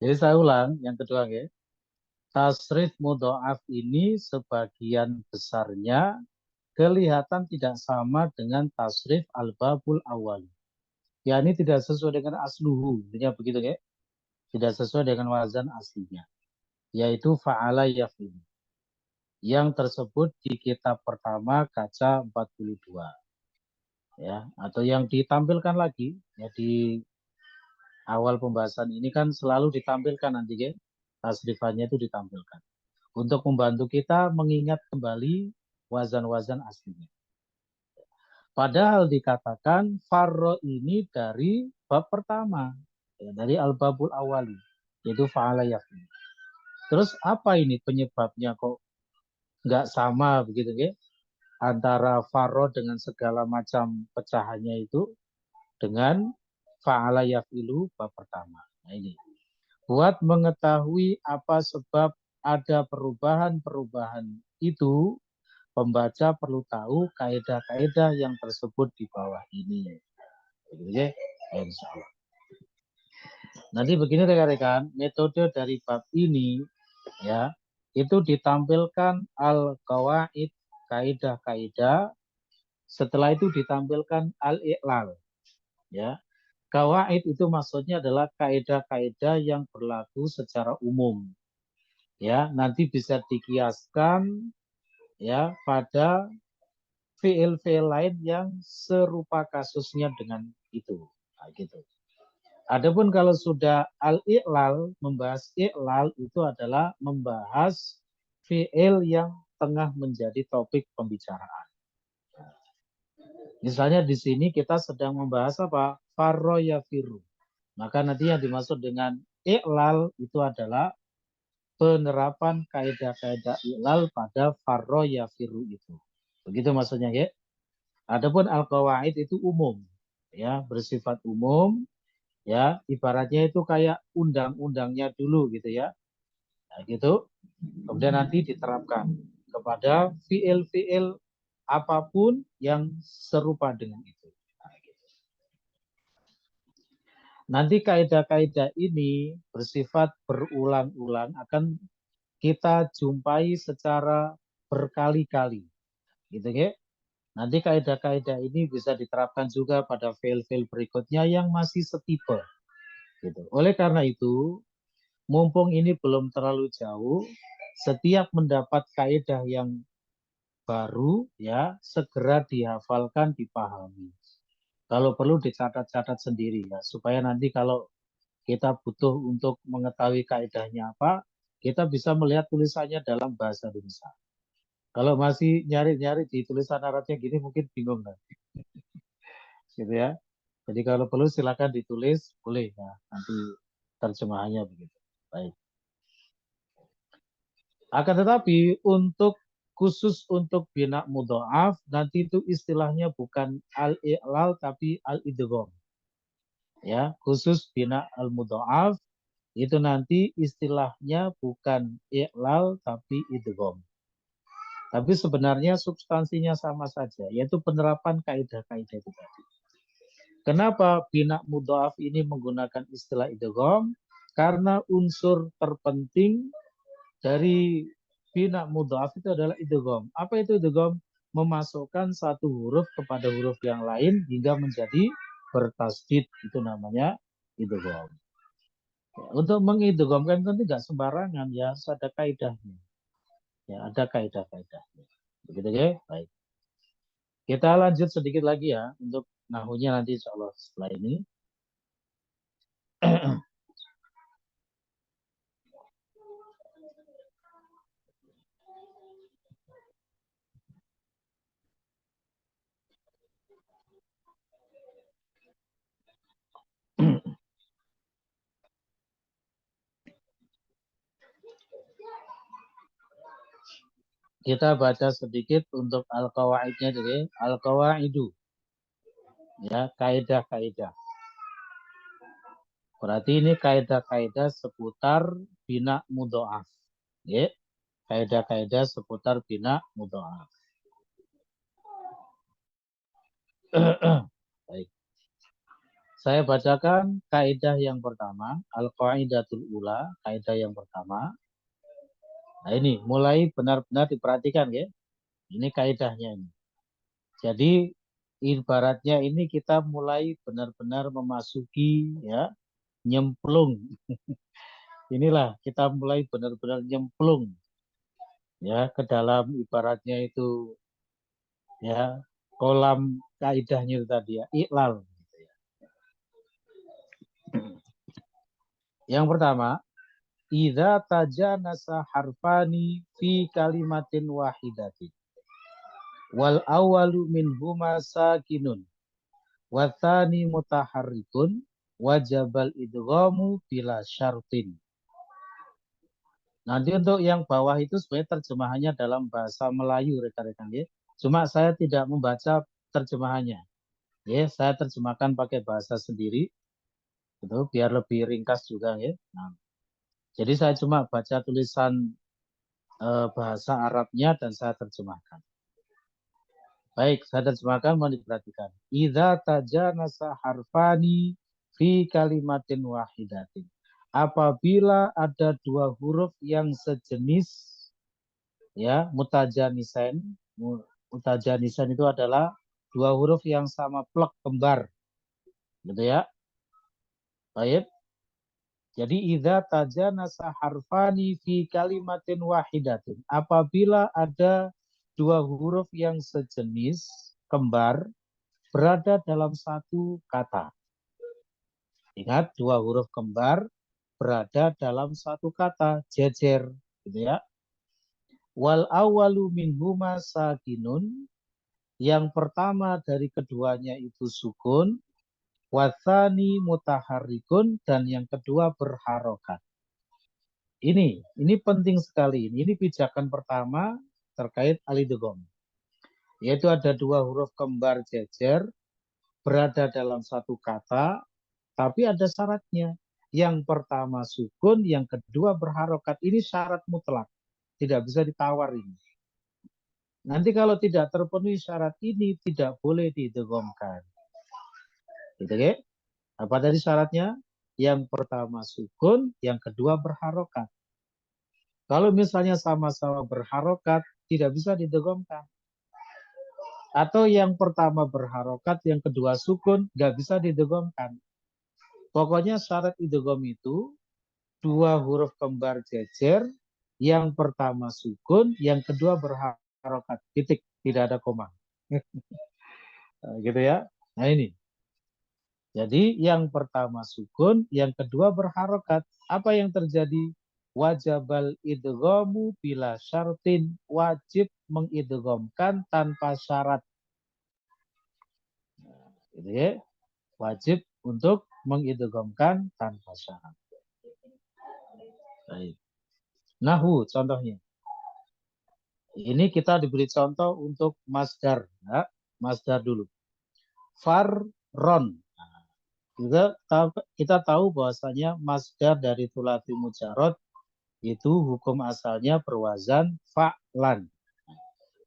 Jadi saya ulang yang kedua ya. Tasrif mudhoaf ini sebagian besarnya kelihatan tidak sama dengan tasrif al-babul awal. Ya ini tidak sesuai dengan asluhu. Intinya begitu ya. Tidak sesuai dengan wazan aslinya. Yaitu fa'ala yaf'il. Yang tersebut di kitab pertama kaca 42. Ya, atau yang ditampilkan lagi ya di awal pembahasan ini kan selalu ditampilkan nanti ya. Tasrifannya itu ditampilkan. Untuk membantu kita mengingat kembali wazan-wazan aslinya. Padahal dikatakan farro ini dari bab pertama. Ya, dari al-babul awali. Yaitu fa'ala yaf'il. Terus apa ini penyebabnya kok nggak sama begitu ya? Antara farro dengan segala macam pecahannya itu dengan fa'ala yaf'ilu bab pertama. Nah ini. Buat mengetahui apa sebab ada perubahan-perubahan itu, pembaca perlu tahu kaidah-kaidah yang tersebut di bawah ini. Begitu ya? Insya Allah. Nanti begini rekan-rekan, metode dari bab ini ya, itu ditampilkan al-qawaid, kaidah-kaidah. Setelah itu ditampilkan al-iqlal. Ya. Qawaid itu maksudnya adalah kaidah-kaidah yang berlaku secara umum. Ya, nanti bisa dikiaskan ya pada fiil-fiil lain yang serupa kasusnya dengan itu. Nah, gitu. Adapun kalau sudah al-iqlal, membahas iqlal itu adalah membahas fiil yang tengah menjadi topik pembicaraan. Misalnya di sini kita sedang membahas apa? Farro yafiru. Maka nanti yang dimaksud dengan iqlal itu adalah penerapan kaidah-kaidah ilal pada farro yafiru itu. Begitu maksudnya ya. Adapun al-qawaid itu umum, ya, bersifat umum, ya, ibaratnya itu kayak undang-undangnya dulu gitu ya. Nah, gitu. Kemudian nanti diterapkan kepada fiil-fiil apapun yang serupa dengan itu. Nah, gitu. Nanti kaidah-kaidah ini bersifat berulang-ulang akan kita jumpai secara berkali-kali, gitu ya. Nanti kaidah-kaidah ini bisa diterapkan juga pada file-file berikutnya yang masih setipe. Gitu. Oleh karena itu, mumpung ini belum terlalu jauh, setiap mendapat kaidah yang baru, ya segera dihafalkan, dipahami. Kalau perlu dicatat-catat sendiri ya, supaya nanti kalau kita butuh untuk mengetahui kaidahnya apa, kita bisa melihat tulisannya dalam bahasa Indonesia. Kalau masih nyari-nyari di tulisan Arabnya gini mungkin bingung nanti. Gitu ya. Jadi kalau perlu silakan ditulis, boleh ya, nanti terjemahannya begitu. Baik. Akan tetapi khusus untuk bina mudha'af nanti itu istilahnya bukan al-i'lal tapi al-idgham. Ya, khusus bina al-mudha'af itu nanti istilahnya bukan i'lal tapi idgham. Tapi sebenarnya substansinya sama saja, yaitu penerapan kaidah-kaidah itu tadi. Kenapa bina mudha'af ini menggunakan istilah idgham? Karena unsur terpenting dari bina mudha'af itu adalah idgham. Apa itu idgham? Memasukkan satu huruf kepada huruf yang lain hingga menjadi bertasdid, itu namanya idgham. Untuk mengidghamkan tentu tidak sembarangan ya, harus ada kaidahnya. Ya, ada kaidah-kaidahnya. Begitu ya? Baik. Kita lanjut sedikit lagi ya untuk nahunya nanti insya Allah setelah ini. Kita baca sedikit untuk al-qawaidnya dulu. Al-qawaidu. Ya, kaidah-kaidah. Berarti ini kaidah-kaidah seputar bina mudha'af. Ya, kaidah-kaidah seputar bina mudha'af. Baik. Saya bacakan kaidah yang pertama, al-qaidatul ula, kaidah yang pertama. Nah, ini mulai benar-benar diperhatikan ya. Ini kaidahnya ini. Jadi ibaratnya ini kita mulai benar-benar memasuki ya, nyemplung. Inilah kita mulai benar-benar nyemplung ya ke dalam ibaratnya itu ya kolam kaidahnya itu tadi ya, iklal gitu ya. Yang pertama, idza tajanasa harfani fi kalimatin wahidatin wal awwalu minhuma sakinun wa tsani mutaharrikun wajabal idghamu bila syartin. Nanti untuk yang bawah itu sebenarnya terjemahannya dalam bahasa Melayu rekan-rekan ya. Cuma saya tidak membaca terjemahannya. Ya, saya terjemahkan pakai bahasa sendiri. Itu biar lebih ringkas juga ya. Nah, jadi saya cuma baca tulisan bahasa Arabnya dan saya terjemahkan. Baik, saya terjemahkan, mohon diperhatikan. Idza tajanasa harfani fi kalimatin wahidatin. Apabila ada dua huruf yang sejenis, ya, mutajanisan. Mutajanisan itu adalah dua huruf yang sama plek kembar. Gitu ya. Baik. Jadi idza tajanasa harfani fi kalimatin wahidatin. Apabila ada dua huruf yang sejenis kembar berada dalam satu kata. Ingat, dua huruf kembar berada dalam satu kata, jejer, gitu ya. Wal awalu minhuma sakinun. Yang pertama dari keduanya itu sukun. Wathani mutaharikun, dan yang kedua berharokat. Ini penting sekali. Ini pijakan pertama terkait alidgham. Yaitu ada dua huruf kembar jejer berada dalam satu kata, tapi ada syaratnya. Yang pertama sukun, yang kedua berharokat. Ini syarat mutlak. Tidak bisa ditawar ini. Nanti kalau tidak terpenuhi syarat ini, tidak boleh diidghamkan. Gitu ya? Apa tadi syaratnya? Yang pertama sukun, yang kedua berharokat. Kalau misalnya sama-sama berharokat, tidak bisa diidghamkan. Atau yang pertama berharokat, yang kedua sukun, nggak bisa diidghamkan. Pokoknya syarat idgham itu dua huruf kembar jejer, yang pertama sukun, yang kedua berharokat. Titik, tidak ada koma. Gitu ya. Nah ini. Jadi yang pertama sukun, yang kedua berharokat. Apa yang terjadi? Wajabal idghamu bila syartin, wajib mengidghamkan tanpa syarat. Gitu ya. Wajib untuk mengidghamkan tanpa syarat. Baik. Nahu contohnya. Ini kita diberi contoh untuk masdar. Ya. Masdar dulu. Farron. Kita tahu bahwasanya masdar dari thulathi mujarrad itu hukum asalnya berwazan fa'lan.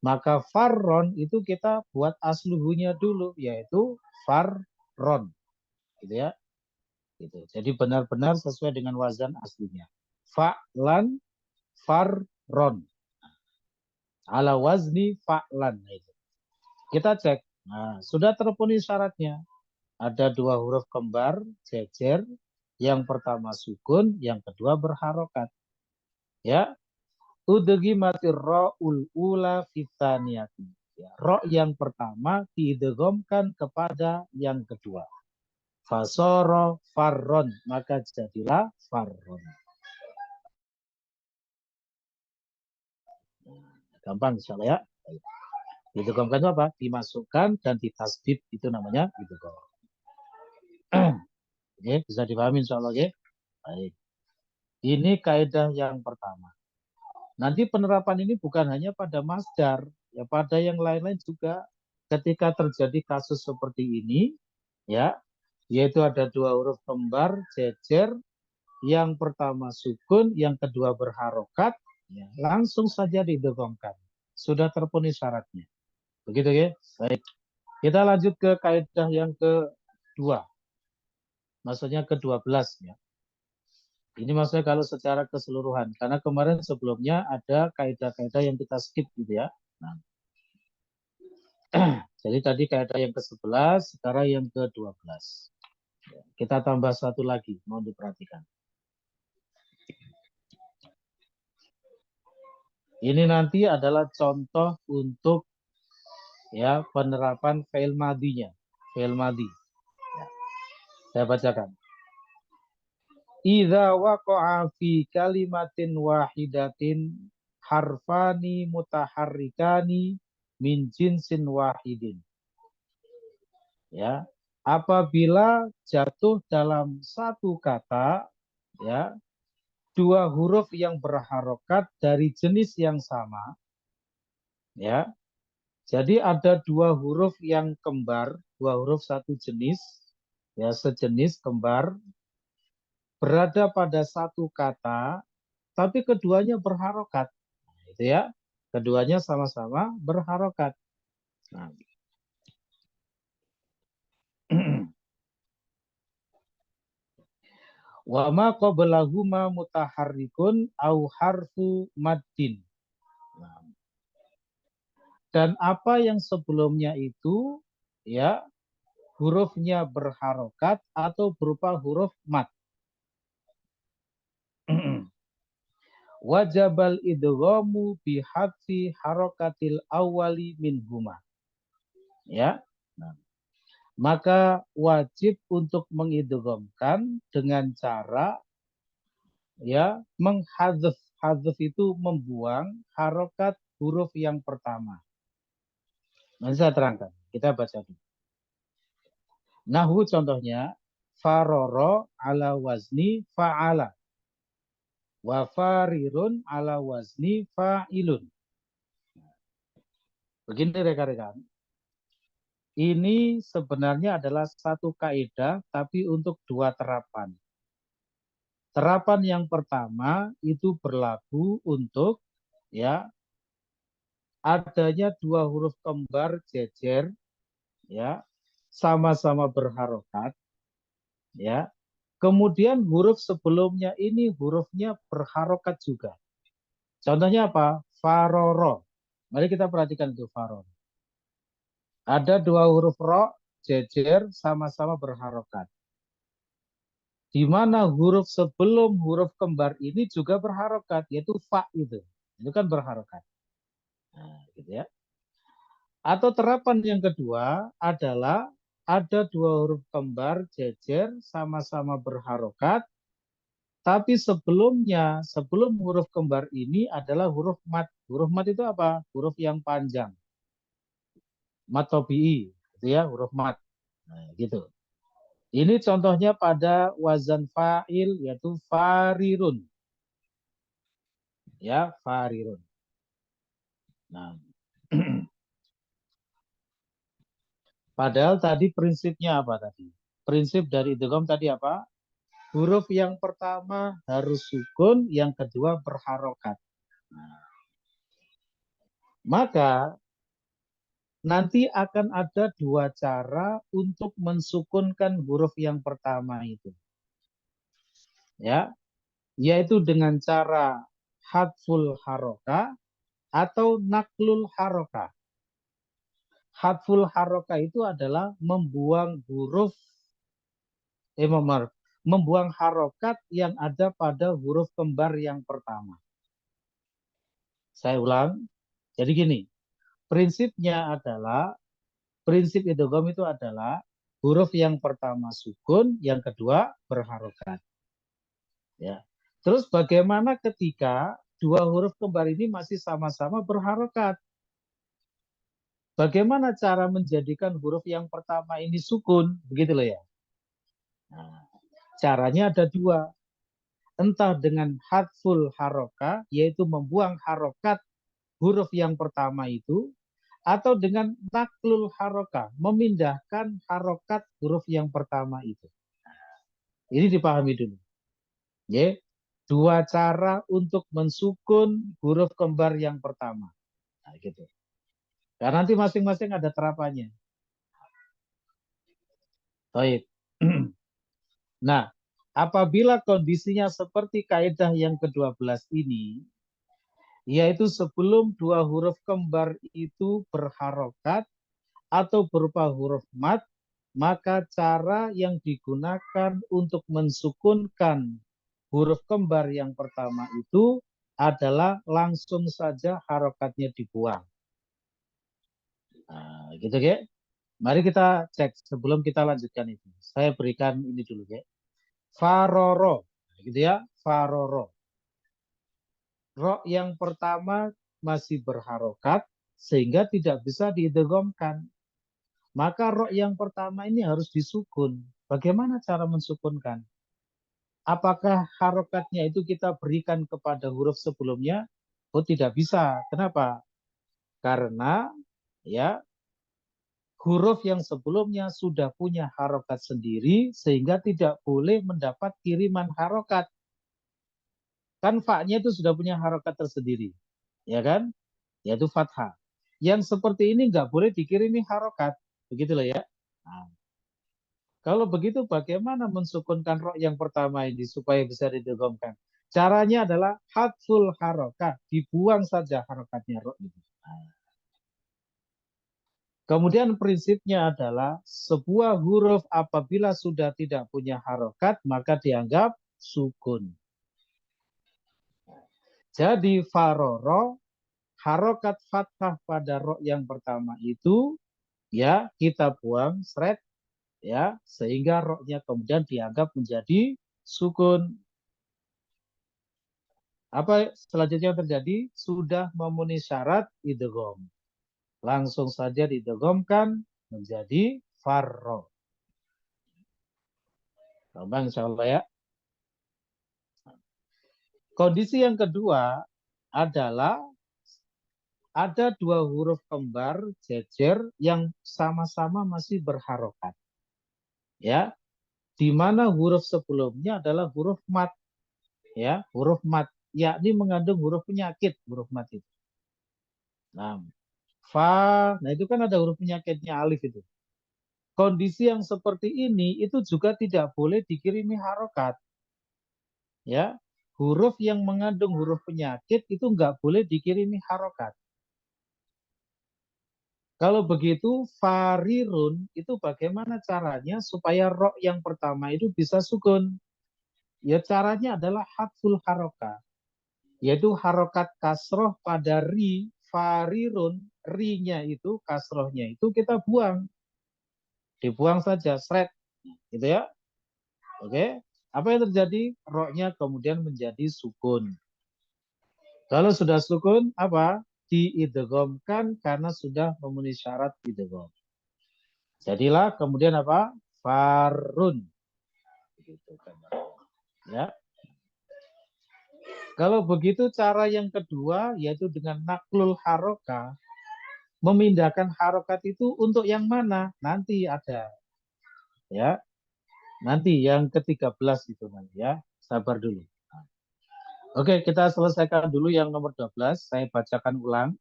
Maka farron itu kita buat asluhunya dulu, yaitu farron. Gitu ya. Gitu. Jadi benar-benar sesuai dengan wazan aslinya. Fa'lan farron. Ala wazni fa'lan. Kita cek. Nah, sudah terpenuhi syaratnya. Ada dua huruf kembar jejer, yang pertama sukun, yang kedua berharokat. Ya, udghimatir ra'ul ula fitaniyati. Ya, ro yang pertama diidghamkan kepada yang kedua. Fasoro farron, maka jadilah farron. Gampang insyaallah ya. Idghamkan itu apa? Dimasukkan dan ditasdid, itu namanya idgham. Oke, bisa dipahami insyaallah ya. Baik. Ini kaidah yang pertama. Nanti penerapan ini bukan hanya pada masdar, ya pada yang lain-lain juga. Ketika terjadi kasus seperti ini, ya, yaitu ada dua huruf kembar jejer, yang pertama sukun, yang kedua berharokat, ya, langsung saja diidghamkan. Sudah terpenuhi syaratnya. Begitu ya. Baik. Kita lanjut ke kaidah yang kedua. Maksudnya ke-12 ya. Ini maksudnya kalau secara keseluruhan. Karena kemarin sebelumnya ada kaidah-kaidah yang kita skip gitu ya. Nah. Jadi tadi kaidah yang ke-11, sekarang yang ke-12. Kita tambah satu lagi, mau diperhatikan. Ini nanti adalah contoh untuk ya penerapan fi'il madinya. Fi'il madi. Ya. Saya bacakan. Idza waqa'a fi kalimatin wahidatin harfani mutaharrikani min jinsin wahidin. Ya, apabila jatuh dalam satu kata ya, dua huruf yang berharokat dari jenis yang sama. Ya. Jadi ada dua huruf yang kembar, dua huruf satu jenis, ya sejenis kembar, berada pada satu kata, tapi keduanya berharokat. Gitu ya. Keduanya sama-sama berharokat. Nah. Wa ma qablahuma mutaharrikun au harfu maddin. Nah. Dan apa yang sebelumnya itu ya hurufnya berharokat atau berupa huruf mad. Wajabal idghamu bihadfi harokatil awali minhuma. Ya. Nah. Maka wajib untuk mengidghamkan dengan cara ya menghadzf. Hadzf itu membuang harokat huruf yang pertama. Nanti saya terangkan. Kita baca dulu. Nahu contohnya faroro ala wazni fa'ala. Wa farirun ala wazni fa'ilun. Begini rekan-rekan. Ini sebenarnya adalah satu kaidah tapi untuk dua terapan. Terapan yang pertama itu berlaku untuk ya adanya dua huruf kembar jejer ya sama-sama berharokat ya. Kemudian huruf sebelumnya ini hurufnya berharokat juga. Contohnya apa? Faroro. Mari kita perhatikan itu faroro. Ada dua huruf ro jejer sama-sama berharokat. Di mana huruf sebelum huruf kembar ini juga berharokat, yaitu fa itu. Itu kan berharokat. Nah, gitu ya. Atau terapan yang kedua adalah ada dua huruf kembar jejer sama-sama berharokat, tapi sebelumnya, sebelum huruf kembar ini adalah huruf mat. Huruf mat itu apa? Huruf yang panjang. Mat tobi'i, gitu ya, huruf mat. Nah, gitu. Ini contohnya pada wazan fa'il yaitu farirun. Ya, farirun. Nah, padahal tadi prinsipnya apa tadi? Prinsip dari idgham tadi apa? Huruf yang pertama harus sukun, yang kedua berharokat. Nah, maka nanti akan ada dua cara untuk mensukunkan huruf yang pertama itu. Ya, yaitu dengan cara hadful haroka atau naklul haroka. Hadful haroka itu adalah membuang huruf membuang harokat yang ada pada huruf kembar yang pertama. Saya ulang. Jadi gini, prinsipnya adalah prinsip idgham itu adalah huruf yang pertama sukun, yang kedua berharokat. Ya. Terus bagaimana ketika dua huruf kembar ini masih sama-sama berharokat? Bagaimana cara menjadikan huruf yang pertama ini sukun? Begitu loh ya. Nah, caranya ada dua. Entah dengan hadful haroka, yaitu membuang harokat huruf yang pertama itu, atau dengan naklul haroka, memindahkan harokat huruf yang pertama itu. Ini dipahami dulu. Ya, dua cara untuk mensukun huruf kembar yang pertama. Nah, gitu. Karena nanti masing-masing ada terapannya. Baik. Nah, apabila kondisinya seperti kaidah yang ke-12 ini, yaitu sebelum dua huruf kembar itu berharokat atau berupa huruf mat, maka cara yang digunakan untuk mensukunkan huruf kembar yang pertama itu adalah langsung saja harokatnya dibuang. Nah, gitu ya. Mari kita cek sebelum kita lanjutkan itu. Saya berikan ini dulu ya. Faroro, gitu ya. Faroro. Ro yang pertama masih berharokat sehingga tidak bisa diidghamkan. Maka ro yang pertama ini harus disukun. Bagaimana cara mensukunkan? Apakah harokatnya itu kita berikan kepada huruf sebelumnya? Oh, tidak bisa. Kenapa? Karena ya huruf yang sebelumnya sudah punya harokat sendiri sehingga tidak boleh mendapat kiriman harokat. Kan fa-nya itu sudah punya harokat tersendiri. Ya kan? Yaitu fathah. Yang seperti ini nggak boleh dikirimi harokat. Begitulah ya. Nah, kalau begitu bagaimana mensukunkan ro yang pertama ini supaya bisa didegomkan? Caranya adalah hadful harokat. Dibuang saja harokatnya ro itu. Nah. Kemudian prinsipnya adalah sebuah huruf apabila sudah tidak punya harokat maka dianggap sukun. Jadi faroro, harokat fathah pada ro yang pertama itu ya kita buang seret ya sehingga ro-nya kemudian dianggap menjadi sukun. Apa selanjutnya terjadi? Sudah memenuhi syarat idgham. Langsung saja didegomkan menjadi farro. Gampang insya Allah ya. Kondisi yang kedua adalah ada dua huruf kembar jejer yang sama-sama masih berharokat. Ya, di mana huruf sebelumnya adalah huruf mat. Ya, huruf mat, yakni mengandung huruf penyakit, huruf mat itu. Nah, nah itu kan ada huruf penyakitnya alif itu. Kondisi yang seperti ini itu juga tidak boleh dikirimi harokat. Ya, huruf yang mengandung huruf penyakit itu nggak boleh dikirimi harokat. Kalau begitu, farirun itu bagaimana caranya supaya ro yang pertama itu bisa sukun? Ya caranya adalah hadful harokat, yaitu harokat kasroh pada ri, farirun, ri-nya itu, kasrohnya itu kita buang. Dibuang saja, sret, gitu ya. Oke, apa yang terjadi? Ro-nya kemudian menjadi sukun. Kalau sudah sukun, apa? Diidghamkan karena sudah memenuhi syarat idgham. Jadilah kemudian apa? Farun. Begitu kan. Ya. Kalau begitu cara yang kedua yaitu dengan naklul haroka. Memindahkan harokat itu untuk yang mana? Nanti ada. Ya. Nanti yang ke-13 itu nanti ya. Sabar dulu. Oke, kita selesaikan dulu yang nomor 12. Saya bacakan ulang.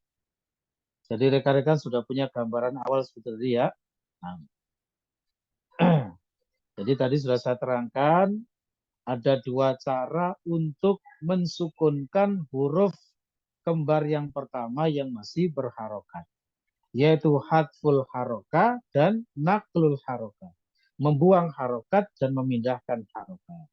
Jadi rekan-rekan sudah punya gambaran awal seperti ya. Nah. Jadi tadi sudah saya terangkan ada dua cara untuk mensukunkan huruf kembar yang pertama yang masih berharokat. Yaitu hadful haroka dan naklul haroka. Membuang harokat dan memindahkan harokat.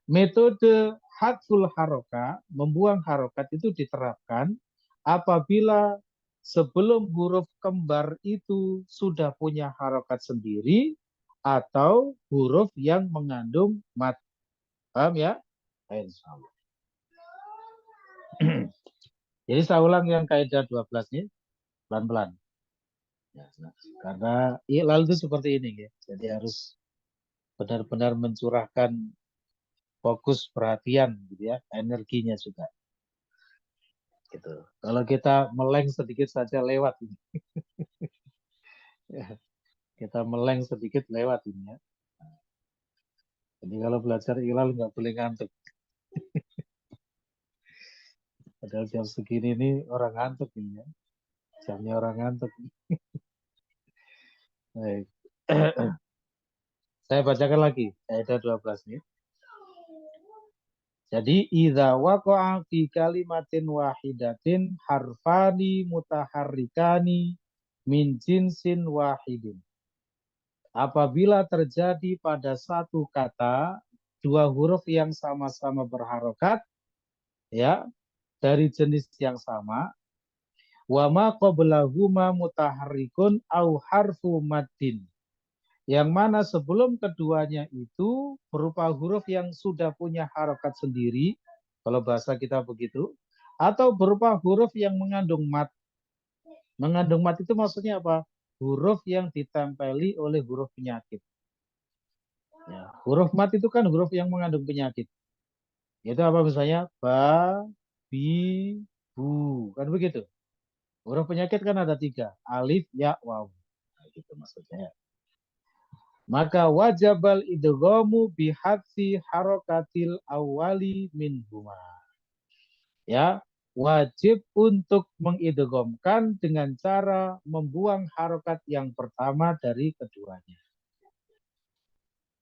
Metode hadful haroka, membuang harokat itu diterapkan apabila sebelum huruf kembar itu sudah punya harokat sendiri atau huruf yang mengandung mat. Paham ya? Insyaallah. Jadi saya ulang yang kaidah 12 ini pelan-pelan. Ya, karena ihlal itu seperti ini ya. Jadi harus benar-benar mencurahkan fokus perhatian gitu ya, energinya juga. Gitu. Kalau kita meleng sedikit saja lewat ini. Ya, kita meleng sedikit lewat ini ya. Jadi kalau belajar ihlal nggak boleh ngantuk. Padahal jam segini ini orang ngantuk ini ya. Jamnya orang ngantuk. Baik. Saya bacakan lagi kaidah 12 ini. Jadi idza waqa'a fi kalimatin wahidatin harfani mutaharrikani min jinsin wahidin. Apabila terjadi pada satu kata dua huruf yang sama-sama berharokat ya dari jenis yang sama, wa ma qablahuma mutaharrikun au harfu maddin. Yang mana sebelum keduanya itu berupa huruf yang sudah punya harokat sendiri, kalau bahasa kita begitu, atau berupa huruf yang mengandung mat. Mengandung mat itu maksudnya apa? Huruf yang ditempeli oleh huruf penyakit. Ya, huruf mat itu kan huruf yang mengandung penyakit. Itu apa misalnya? Ba, bi, bu. Kan begitu. Huruf penyakit kan ada 3. Alif, ya, waw. Nah, gitu maksudnya. Maka wajabal idghamu bihadfi harokatil awali minhuma. Ya, wajib untuk mengidghamkan dengan cara membuang harokat yang pertama dari keduanya.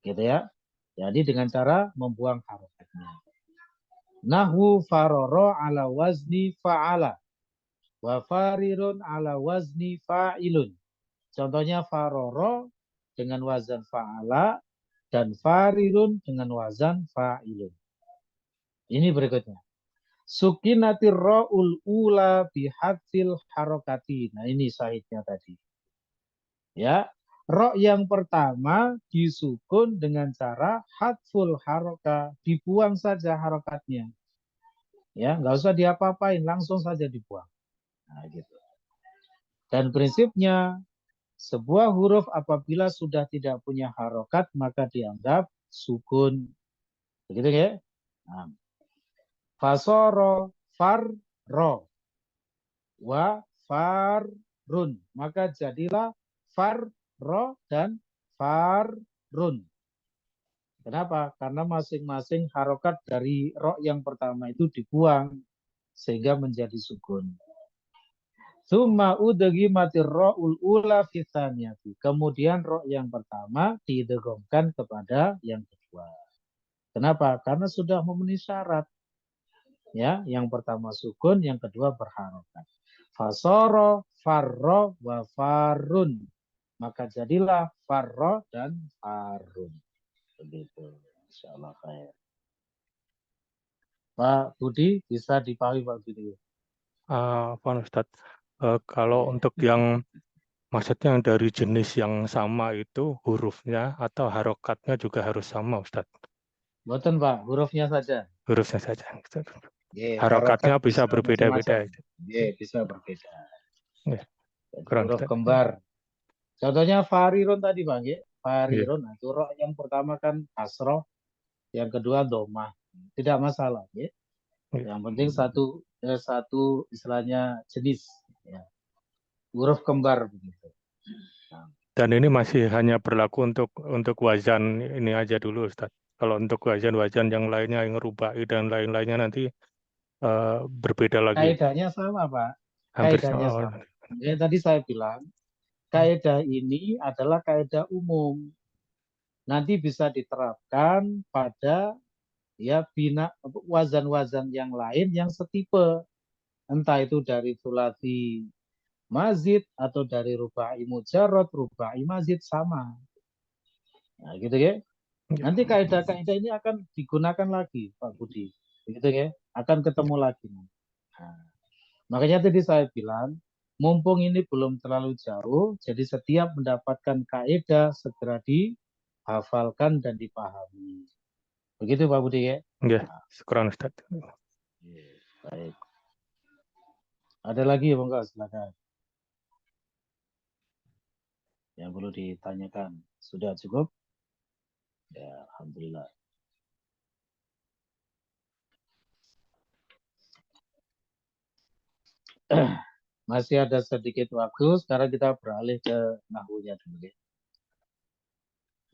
Gitu ya. Jadi dengan cara membuang harokatnya. Nahwu faroro ala wazni fa'ala. Wa farirun ala wazni fa'ilun. Contohnya faroro dengan wazan fa'ala dan farirun dengan wazan fa'ilun. Ini berikutnya. Sukinatir ra'ul ula bihadfil harokati. Nah ini sahihnya tadi. Ya, ro yang pertama disukun dengan cara hadful haroka, dibuang saja harokatnya. Ya, nggak usah diapa-apain, langsung saja dibuang. Nah, gitu. Dan prinsipnya sebuah huruf apabila sudah tidak punya harokat maka dianggap sukun. Begitu ya? Nah. Fasoro farro wa farrun. Maka jadilah farro dan farrun. Kenapa? Karena masing-masing harokat dari ro yang pertama itu dibuang sehingga menjadi sukun. Summa udagi mati ro'ul ula fisaniyati. Kemudian ro yang pertama didegomkan kepada yang kedua. Kenapa? Karena sudah memenuhi syarat. Ya, yang pertama sukun, yang kedua berharokat. Fasoro, farro, wa farun. Maka jadilah farro dan farun. Begitu. Insyaallah khair. Pak Budi, bisa dipahami Pak Budi? Apa Ustadz? Kalau untuk yang maksudnya yang dari jenis yang sama itu hurufnya atau harokatnya juga harus sama Ustadz. Boten Pak, hurufnya saja. Hurufnya saja. Ye, Harokatnya harokat bisa berbeda-beda. Ye, bisa berbeda. Ya, Jadi keren, huruf Ustadz. kembar. Contohnya farirun tadi Bang, ya. Iya. Farirun, nah, itu roh yang pertama kan asroh, yang kedua domah. Tidak masalah, ya. Iya. Yang penting satu istilahnya jenis, ya. Huruf kembar begitu. Nah, Dan ini masih hanya berlaku untuk wazan ini aja dulu Ustadz. Kalau untuk wazan-wazan yang lainnya yang rubai dan lain-lainnya nanti berbeda lagi. kaidahnya sama Pak. Hampir Kaidahnya sama. sama. Ya, tadi saya bilang kaidah ini adalah kaidah umum. Nanti bisa diterapkan pada ya bina wazan-wazan yang lain yang setipe. Entah itu dari sulasi mazid atau dari rubai mujarrad, rubai mazid sama. Nah, gitu ya. Nanti kaidah-kaidah ini akan digunakan lagi Pak Budi. Begitu ya. Akan ketemu lagi. Nah, makanya tadi saya bilang mumpung ini belum terlalu jauh, jadi setiap mendapatkan kaidah segera dihafalkan dan dipahami. Begitu Pak Budi ya? Ya, syukuran Ustadz. Baik. Ada lagi ya Bang, silakan. Yang perlu ditanyakan. Sudah cukup? Ya, alhamdulillah. Masih ada sedikit waktu, sekarang kita beralih ke nahwunya dulu ya.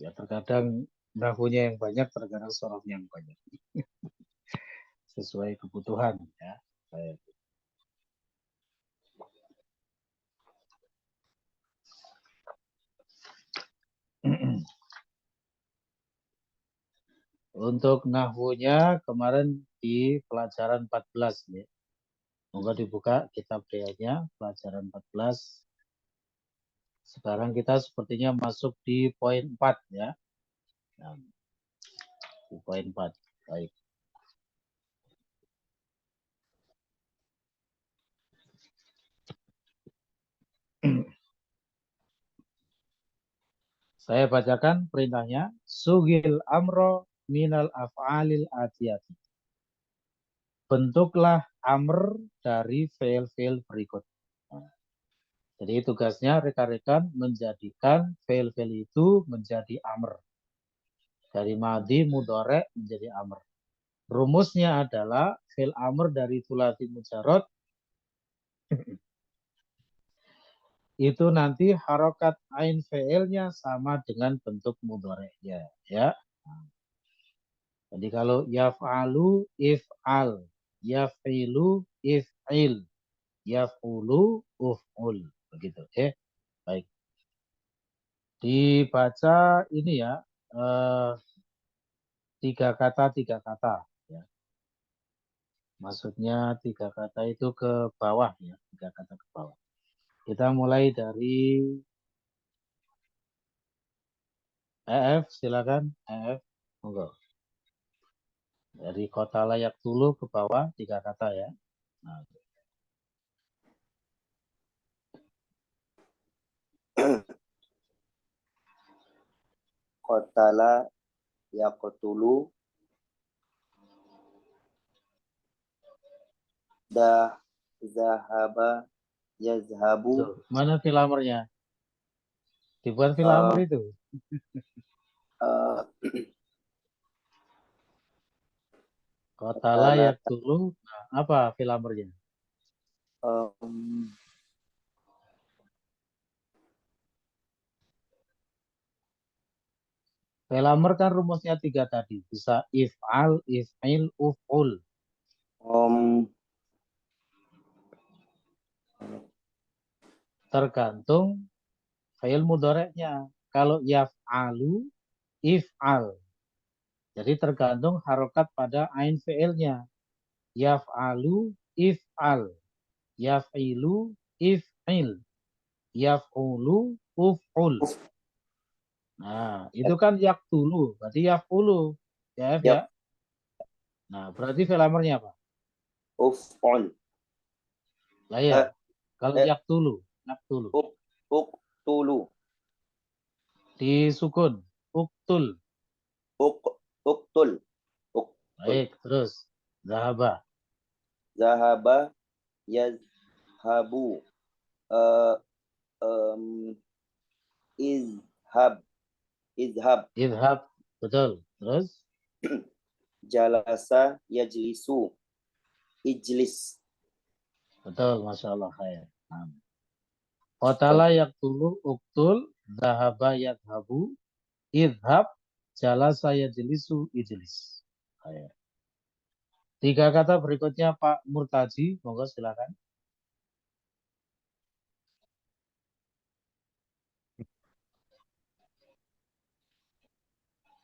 Ya, terkadang nahwunya yang banyak, terkadang sorofnya yang banyak. Sesuai kebutuhan ya. Baik. Untuk nahwunya kemarin di pelajaran 14 ya. Moga dibuka kitab realnya pelajaran 14. Sekarang kita sepertinya masuk di poin 4 ya. Nah, di poin 4. Baik. Saya bacakan perintahnya. Sugil amro minal af'alil atiyati. Bentuklah amr dari fail-fail berikut. Jadi tugasnya rekan-rekan menjadikan fail-fail itu menjadi amr. Dari madi mudhari menjadi amr. Rumusnya adalah fail amr dari sulasi mujarrad itu nanti harokat ain fi'ilnya sama dengan bentuk mudhari'nya ya. Jadi kalau yaf'alu if'al, yaf'ilu if'il, yaf'ulu uf'ul begitu ya. Baik. Dibaca ini ya tiga kata ya. Maksudnya tiga kata itu ke bawah ya, tiga kata ke bawah. Kita mulai dari EF, silakan EF. Monggo. Dari kota layak dulu ke bawah tiga kata ya. Nah. Qatala yaqtulu zahaba yazhabu. Tuh, mana filamernya? Dibuat filamer itu. Qatala yaqtulu. Nah, apa fil amrnya? Um, Fil amr kan rumusnya 3 tadi. Bisa if'al, if'il, uf'ul. um, Tergantung fi'il mudhari'nya. Kalau yaf'alu, if'al. Jadi tergantung harokat pada ain fi'ilnya. Yaf'alu, if'al. Yaf'ilu, if'il. Yaf'ulu, uf'ul. Nah, itu kan yaktulu. Berarti yaf'ulu. Ya, F ya. Yaf. Nah, berarti fi'il amrnya apa? uf'ul. Lah ya. Kalau yaktulu. Yaktulu. Uqtulu. Disukun. Uktul. Uqtul. Baik, terus. Zahaba. Zahaba yazhabu. Izhab. Idhab. Betul. Terus. Jalasa yajlisu. Ijlis. Betul. Masya Allah. Khair. Qatala yaktulu. Uktul. Zahaba yadhabu. Idhab. Jalasa yajlisu. Ijlis. Khair. 3 kata berikutnya Pak Murtaji. Monggo silakan.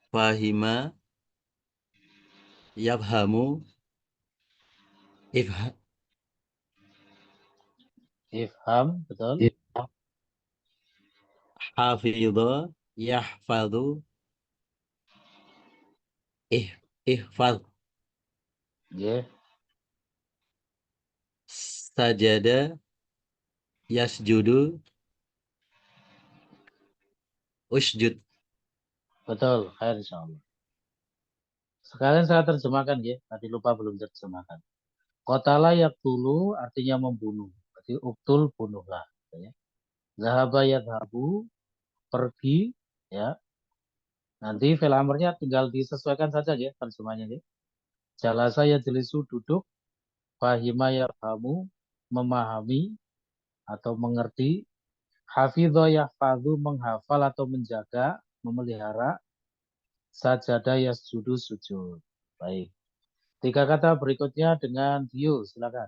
Fahima, yafhamu, Ifham, betul. hafidha, yahfadhu, ihfadh, Yeah. sajada, yasjudu, usjud. Betul, khair insyaallah. Sekalian saya terjemahkan ya, tadi lupa belum terjemahkan. Qatala yaktulu artinya membunuh. Berarti uktul bunuhlah ya. Zahaba yadhabu pergi ya. Nanti fil amrnya tinggal disesuaikan saja ya terjemahnya ya. Jalasa yajlisu duduk, fahima yafhamu memahami atau mengerti, hafidho yahfadhu menghafal atau menjaga, memelihara, sajada yasjudu sujud. Baik. 3 kata berikutnya dengan Dio, silakan.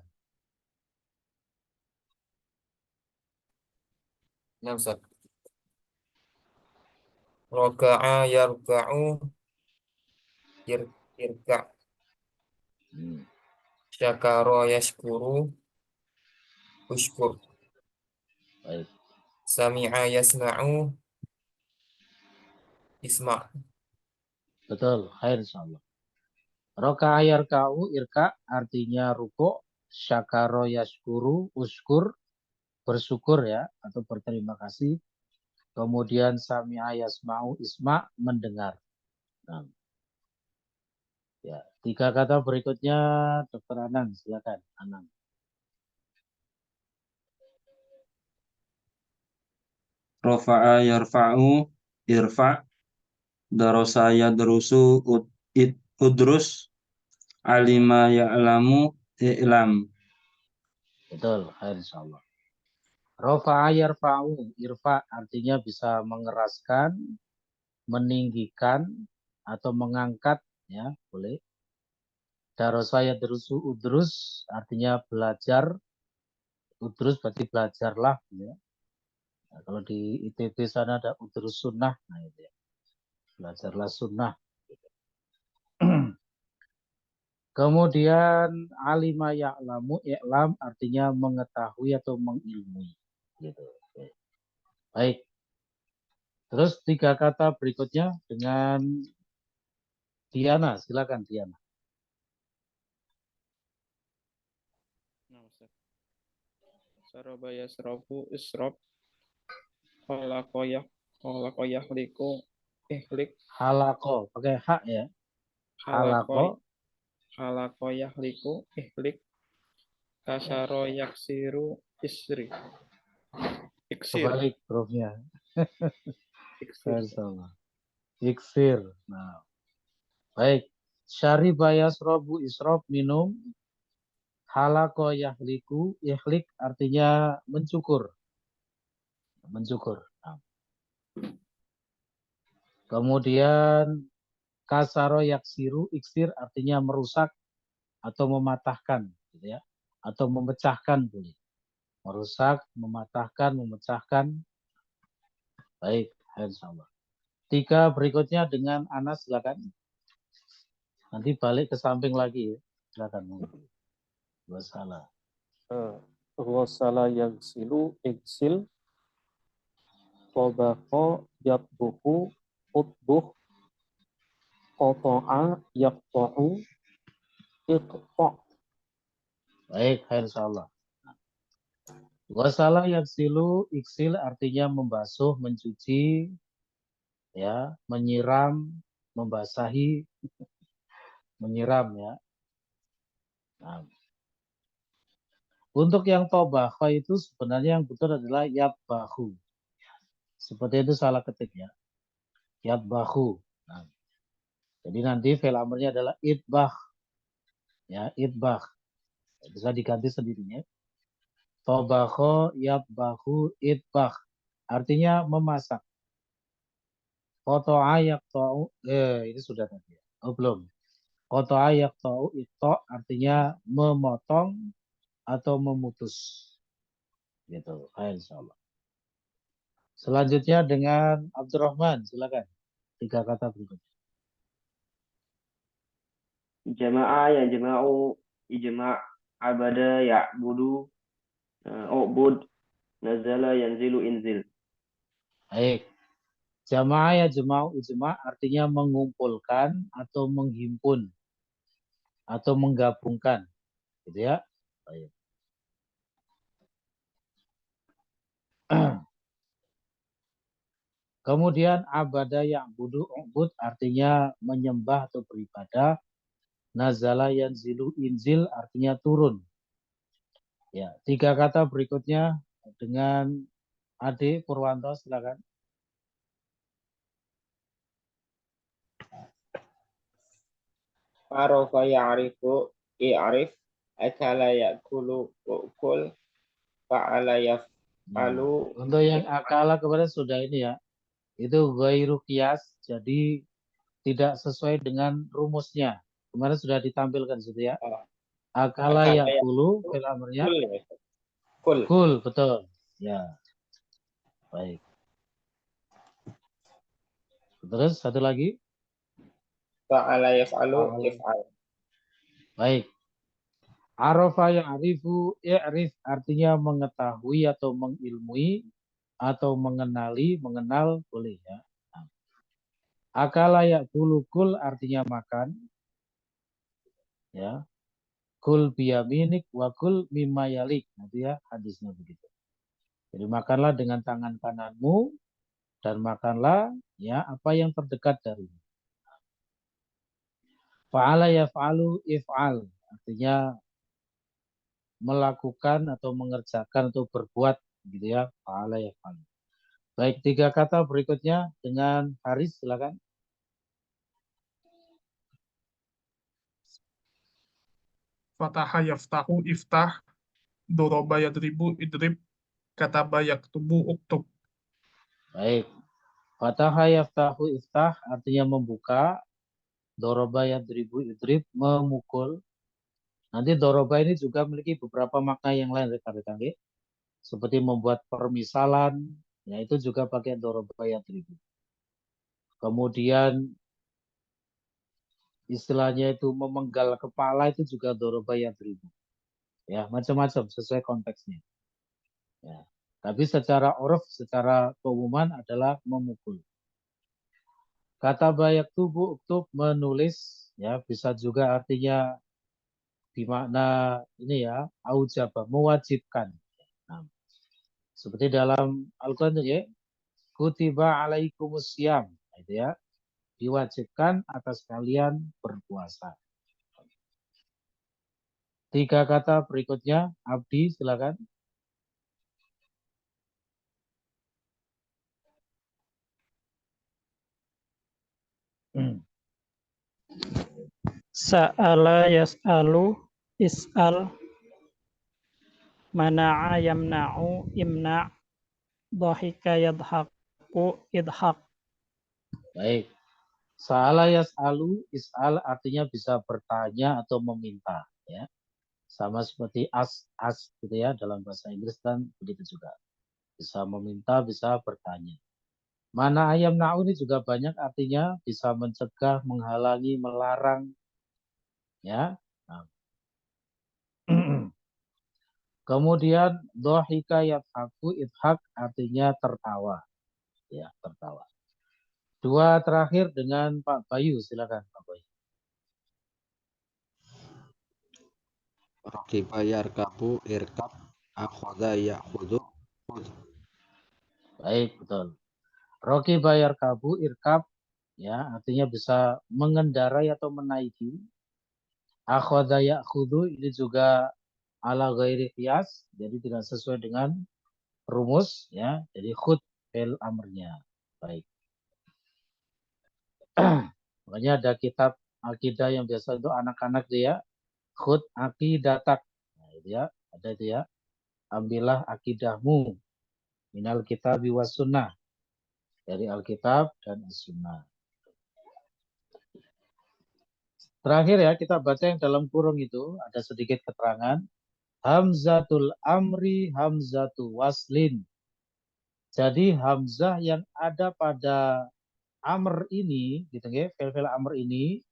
Nah, Ustaz. Roka'a yarka'u irka'. Syakara yashkuru ushkur. Baik. Sami'a yasma'u isma'. Betul, khair insyaallah. Roka'a yarka'u irka artinya ruko, syakaro yashkuru uskur bersyukur ya atau berterima kasih. Kemudian sami'a yasma'u isma mendengar. Nah. Ya, 3 kata berikutnya Dr. Anang, silakan Anang. Rafa'a yarfa'u irfa'. Darasa yadrusu udrus. Alima ya'lamu i'lam. Betul, khair insyaallah. Rafa'a yarfa'u irfa artinya bisa mengeraskan, meninggikan atau mengangkat ya, boleh. Darasa yadrusu udrus artinya belajar. Udrus berarti belajarlah ya. Nah, kalau di ITB sana ada udrus sunnah, nah itu ya. Belajarlah sunnah. Kemudian alima ya'lamu i'lam artinya mengetahui atau mengilmui gitu. Baik. Terus 3 kata berikutnya dengan Diana, silakan Diana. Saraba yasrabu isrob. Khalaqo yahliku ihlik. Halako, pakai hak ya. Halako yahliku ihlik. Kasaro yaksiru isri. Iksir. Kebalik hurufnya. Iksir. Iksir. Nah. Baik. Syariba yasrobu isrob minum. Halako yahliku, yahlik artinya mencukur. Mencukur. Nah. Kemudian kasaro yaksiru, iksir artinya merusak atau mematahkan, gitu ya. Atau memecahkan boleh. Merusak, mematahkan, memecahkan. Baik, insyaallah. 3 berikutnya dengan Anas, silakan. Nanti balik ke samping lagi ya. Silakan. Wassalam. Ghasala yaghsilu iksil tabaqa yatbuqu utbuh qata'a yaqta'u iqta'. Baik, insyaallah. Wasala yaghsilu iksil artinya membasuh, mencuci, ya, menyiram, membasahi, menyiram ya. Nah. Untuk yang tobakho itu sebenarnya yang betul adalah yatbahu. Seperti itu salah ketik ya. Yatbahu. Nah. Jadi nanti fi'il amrnya adalah itbah. Ya, itbah. Bisa diganti sendirinya. Tobakho yatbahu itbah. Artinya memasak. Qata'a yaqta'u. Ini sudah tadi. Oh, belum. Qata'a yaqta'u iqta' artinya memotong atau memutus. Gitu. Insyaallah. Selanjutnya dengan Abdurrahman, silakan. 3 kata berikutnya. Jama'a ya jama'u, ijma' abada ya'budu, ubud, nazala yanzilu inzil. Baik. Jamaah ya jama'u ijma' artinya mengumpulkan atau menghimpun atau menggabungkan. Gitu ya. Baik. Kemudian abada ya'budu ubud artinya menyembah atau beribadah. Nazala yanzilu inzil artinya turun. Ya, 3 kata berikutnya dengan Ade Purwanto, silakan. Arafa ya'rifu i'rif, akala ya'kulu ukul, fa'ala yaf'alu. Untuk yang akala kemarin sudah ini ya. Itu ghairu qiyas, jadi tidak sesuai dengan rumusnya. Kemarin sudah ditampilkan situ ya. Akala ya'kulu fi'il amrnya. Kul, betul. Ya. Baik. Terus satu lagi. Fa'ala yaf'alu if'al. Baik. Arafa ya'rifu i'rif artinya mengetahui atau mengilmui atau mengenali, mengenal boleh ya. Akala ya'kulu kul artinya makan. Ya. Kul biyaminik wa kul mimma yalik. Nanti ya hadisnya begitu. Jadi makanlah dengan tangan kananmu dan makanlah ya apa yang terdekat darimu. Fa'ala yaf'alu if'al artinya melakukan atau mengerjakan atau berbuat gitu ya. Fa'ala yaf'alu. Baik, 3 kata berikutnya dengan Haris, silakan. Fataha yaftahu iftah, doroba yadribu idrib, kataba yaktubu uktub. Baik. Fataha yaftahu iftah artinya membuka. Doroba yadribu idrib memukul. Nanti doroba ini juga memiliki beberapa makna yang lain rekan-rekan. Seperti membuat permisalan, ya itu juga pakai doroba yadribu. Kemudian istilahnya itu memenggal kepala itu juga doroba yadribu. Ya, macam-macam sesuai konteksnya. Ya. Tapi secara uruf, secara keumuman adalah memukul. Kata bayak tubuh uktub menulis, ya bisa juga artinya bermakna ini ya, aujaba, mewajibkan. Nah, seperti dalam Al-Quran ya, kutiba alaikumus syiyam, gitu ya, diwajibkan atas kalian berpuasa. 3 kata berikutnya, Abdi silakan. Sa'ala yas'alu is'al, mana'a yamna'u imna', dhahika yadhaku idhak. Baik. Sa'ala yas'alu, is'al artinya bisa bertanya atau meminta, ya. Sama seperti as gitu ya dalam bahasa Inggris kan begitu juga. Bisa meminta, bisa bertanya. Mana ayam na'u ini juga banyak artinya bisa mencegah, menghalangi, melarang, ya. Nah. Kemudian dhahika yadhaku idhak artinya tertawa, ya tertawa. Dua terakhir dengan Pak Bayu, silakan Pak Bayu. Rakiba yarkabu irkab akhadha ya'khudhu khudh. Baik, betul. Rakiba yarkabu irkab, ya artinya bisa mengendarai atau menaiki. Akhadha ya'khudhu ini juga ala ghairi qiyas, jadi tidak sesuai dengan rumus, ya. Jadi khud fi'il amrnya. Baik. Makanya ada kitab akidah yang biasa untuk anak-anak dia, khud aqidatak. Nah, itu ya, ada itu ya. Ambillah akidahmu minal kitab was sunnah. Dari Alkitab dan As-Sunnah. Terakhir ya, kita baca yang dalam kurung itu, ada sedikit keterangan. Hamzatul amri, hamzatu waslin. Jadi hamzah yang ada pada amr ini, gitu ya, fil amr ini,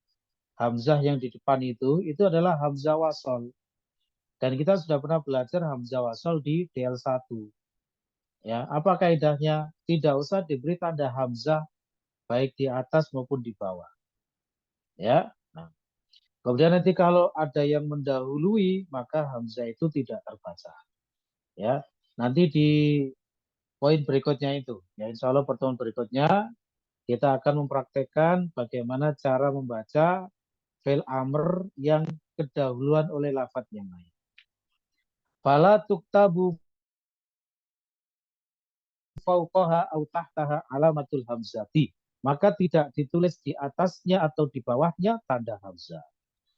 hamzah yang di depan itu adalah hamzah wasol. Dan kita sudah pernah belajar hamzah wasol di DL1. Ya, apa kaidahnya? Tidak usah diberi tanda hamzah baik di atas maupun di bawah. Ya. Nah, kemudian nanti kalau ada yang mendahului, maka hamzah itu tidak terbaca. Ya. Nanti di poin berikutnya itu, ya insya Allah pertemuan berikutnya kita akan mempraktekkan bagaimana cara membaca fi'il amr yang kedahuluan oleh lafaz yang lain. Fala tuktabu fauqaha au tahtaha alamatul hamzati. Maka tidak ditulis di atasnya atau di bawahnya tanda hamzah.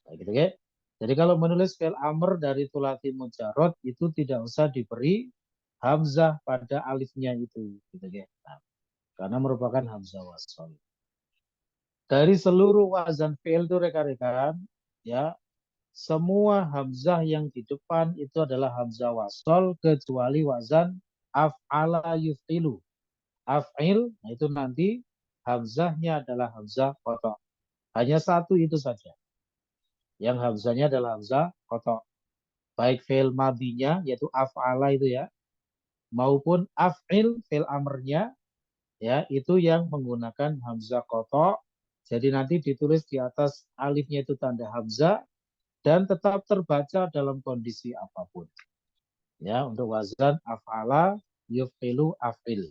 Nah, gitu ya. Jadi kalau menulis fi'il amr dari thulathi mujarrad itu tidak usah diberi hamzah pada alifnya itu, gitu ya. Nah, karena merupakan hamzah wasol. Dari seluruh wazan fi'il itu rekan-rekan, ya, semua hamzah yang di depan itu adalah hamzah wasol kecuali wazan af'ala yuf'ilu. Af'il, nah itu nanti hamzahnya adalah hamzah qata'. Hanya satu itu saja. Yang hamzahnya adalah hamzah qata'. Baik fi'il madinya yaitu af'ala itu ya, maupun af'il fi'il amrnya ya, itu yang menggunakan hamzah qata'. Jadi nanti ditulis di atas alifnya itu tanda hamzah dan tetap terbaca dalam kondisi apapun. Ya, untuk wazan af'ala yuf'ilu af'il.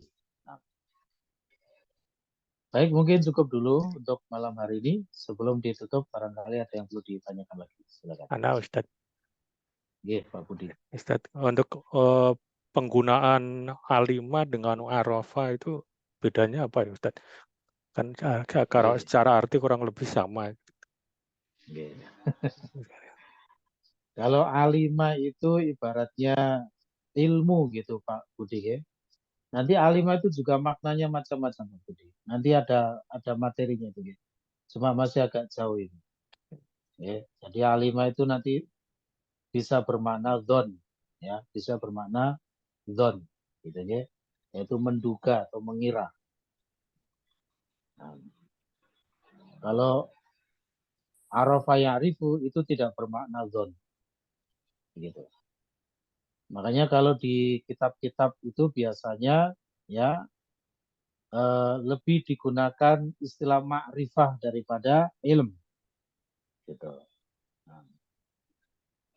Baik, mungkin cukup dulu untuk malam hari ini. Sebelum ditutup, barangkali ada yang perlu ditanyakan lagi. Silakan. Ana Ustaz. Iya, Pak Budi. Ustaz, untuk penggunaan alimah dengan arafah itu bedanya apa ya Ustaz? Kan kalau secara arti kurang lebih sama. Kalau alimah itu ibaratnya ilmu gitu Pak Budi ya. Nanti alimah itu juga maknanya macam-macam Pak Budi. Nanti ada materinya itu ya. Cuma masih agak jauh ini. Ya, jadi alimah itu nanti bisa bermakna dhon, ya, bisa bermakna dhon, gitu ya, yaitu menduga atau mengira. Nah, kalau arafa ya'rifu itu tidak bermakna dhon, gitu. Makanya kalau di kitab-kitab itu biasanya ya lebih digunakan istilah ma'rifah daripada ilm, gitu. Nah,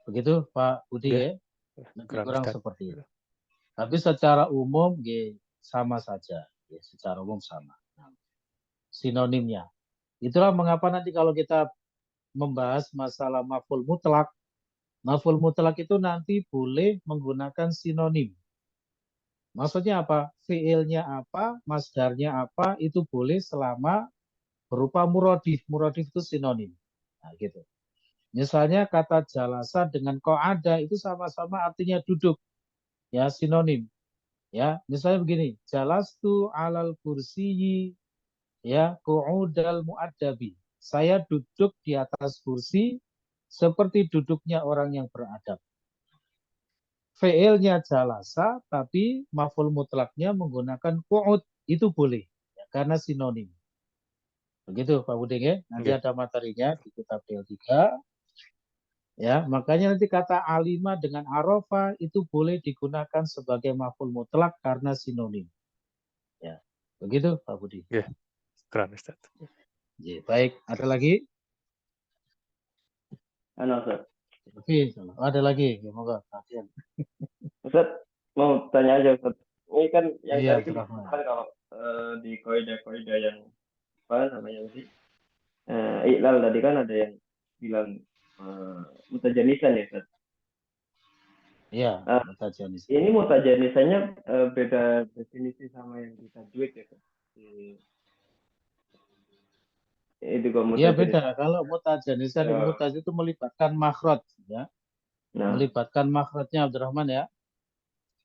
begitu Pak Budi ya, lebih kurang seperti itu. Tapi secara umum ya, sama saja, ya, secara umum sama. Nah, sinonimnya. Itulah mengapa nanti kalau kita membahas masalah maf'ul mutlak itu nanti boleh menggunakan sinonim. Maksudnya apa? Fiilnya apa, masdarnya apa, itu boleh selama berupa muradif. Muradif itu sinonim. Nah, gitu. Misalnya kata jalasa dengan qa'ada itu sama-sama artinya duduk, ya sinonim. Ya, misalnya begini, jalastu alal kursiyyi, ya qu'udal mu'addabi. Saya duduk di atas kursi seperti duduknya orang yang beradab. Fi'ilnya jalasa, tapi maf'ul mutlaknya menggunakan qu'ud, itu boleh, ya, karena sinonim. Begitu Pak Buding ya. Nanti Oke. ada materinya di kitab DL3. Ya, makanya nanti kata alima dengan arofa itu boleh digunakan sebagai maf'ul mutlak karena sinonim. Ya, begitu Pak Budi. Ya, keren Ustaz. Ya, baik, ada lagi? Halo, Ustaz. Oke, ada lagi. Ya, moga perhatian. Ustaz, mau tanya aja, Ustaz. Ini kan yang Iya, tadi kan Abdurrahman. kalau di kaidah-kaidah yang apa namanya sih? Iqlal tadi kan ada yang bilang mutajanisan ya, Ustaz. Iya, mutajanis. Ini mutajanisannya beda definisi sama yang di tajwid ya, Ustaz. Itu kok Iya mutajanis. beda. Kalau mutajanisan itu melibatkan makhraj, ya. Nah. Melibatkan makhrajnya Abdurrahman ya.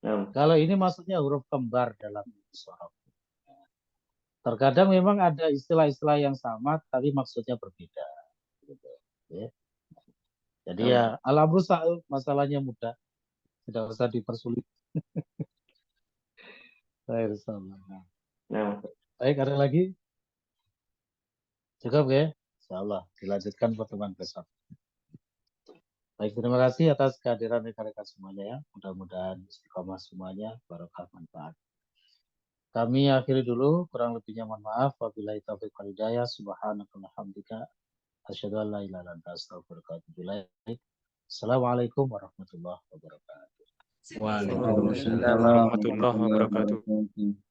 Nah. Kalau ini maksudnya huruf kembar dalam sorof. Terkadang memang ada istilah-istilah yang sama, tapi maksudnya berbeda. Gitu, ya. Jadi ya al-amru sa'il, masalahnya mudah, tidak usah dipersulit. Baik, Nah. Baik, ada lagi? Cukup ya? Insyaallah dilanjutkan pertemuan besok. Baik, terima kasih atas kehadiran rekan-rekan semuanya ya. Mudah-mudahan istiqomah semuanya, barokah manfaat. Kami akhiri dulu, kurang lebihnya mohon maaf. Wabillahi taufiq wal hidayah. Subhanakallahumma hamdika asyhadu an la ilaha illa anta astaghfiruka wa atubu ilaik. Assalamualaikum warahmatullahi wabarakatuh. Waalaikumsalam warahmatullahi wabarakatuh.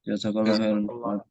Jazakallahu khairan.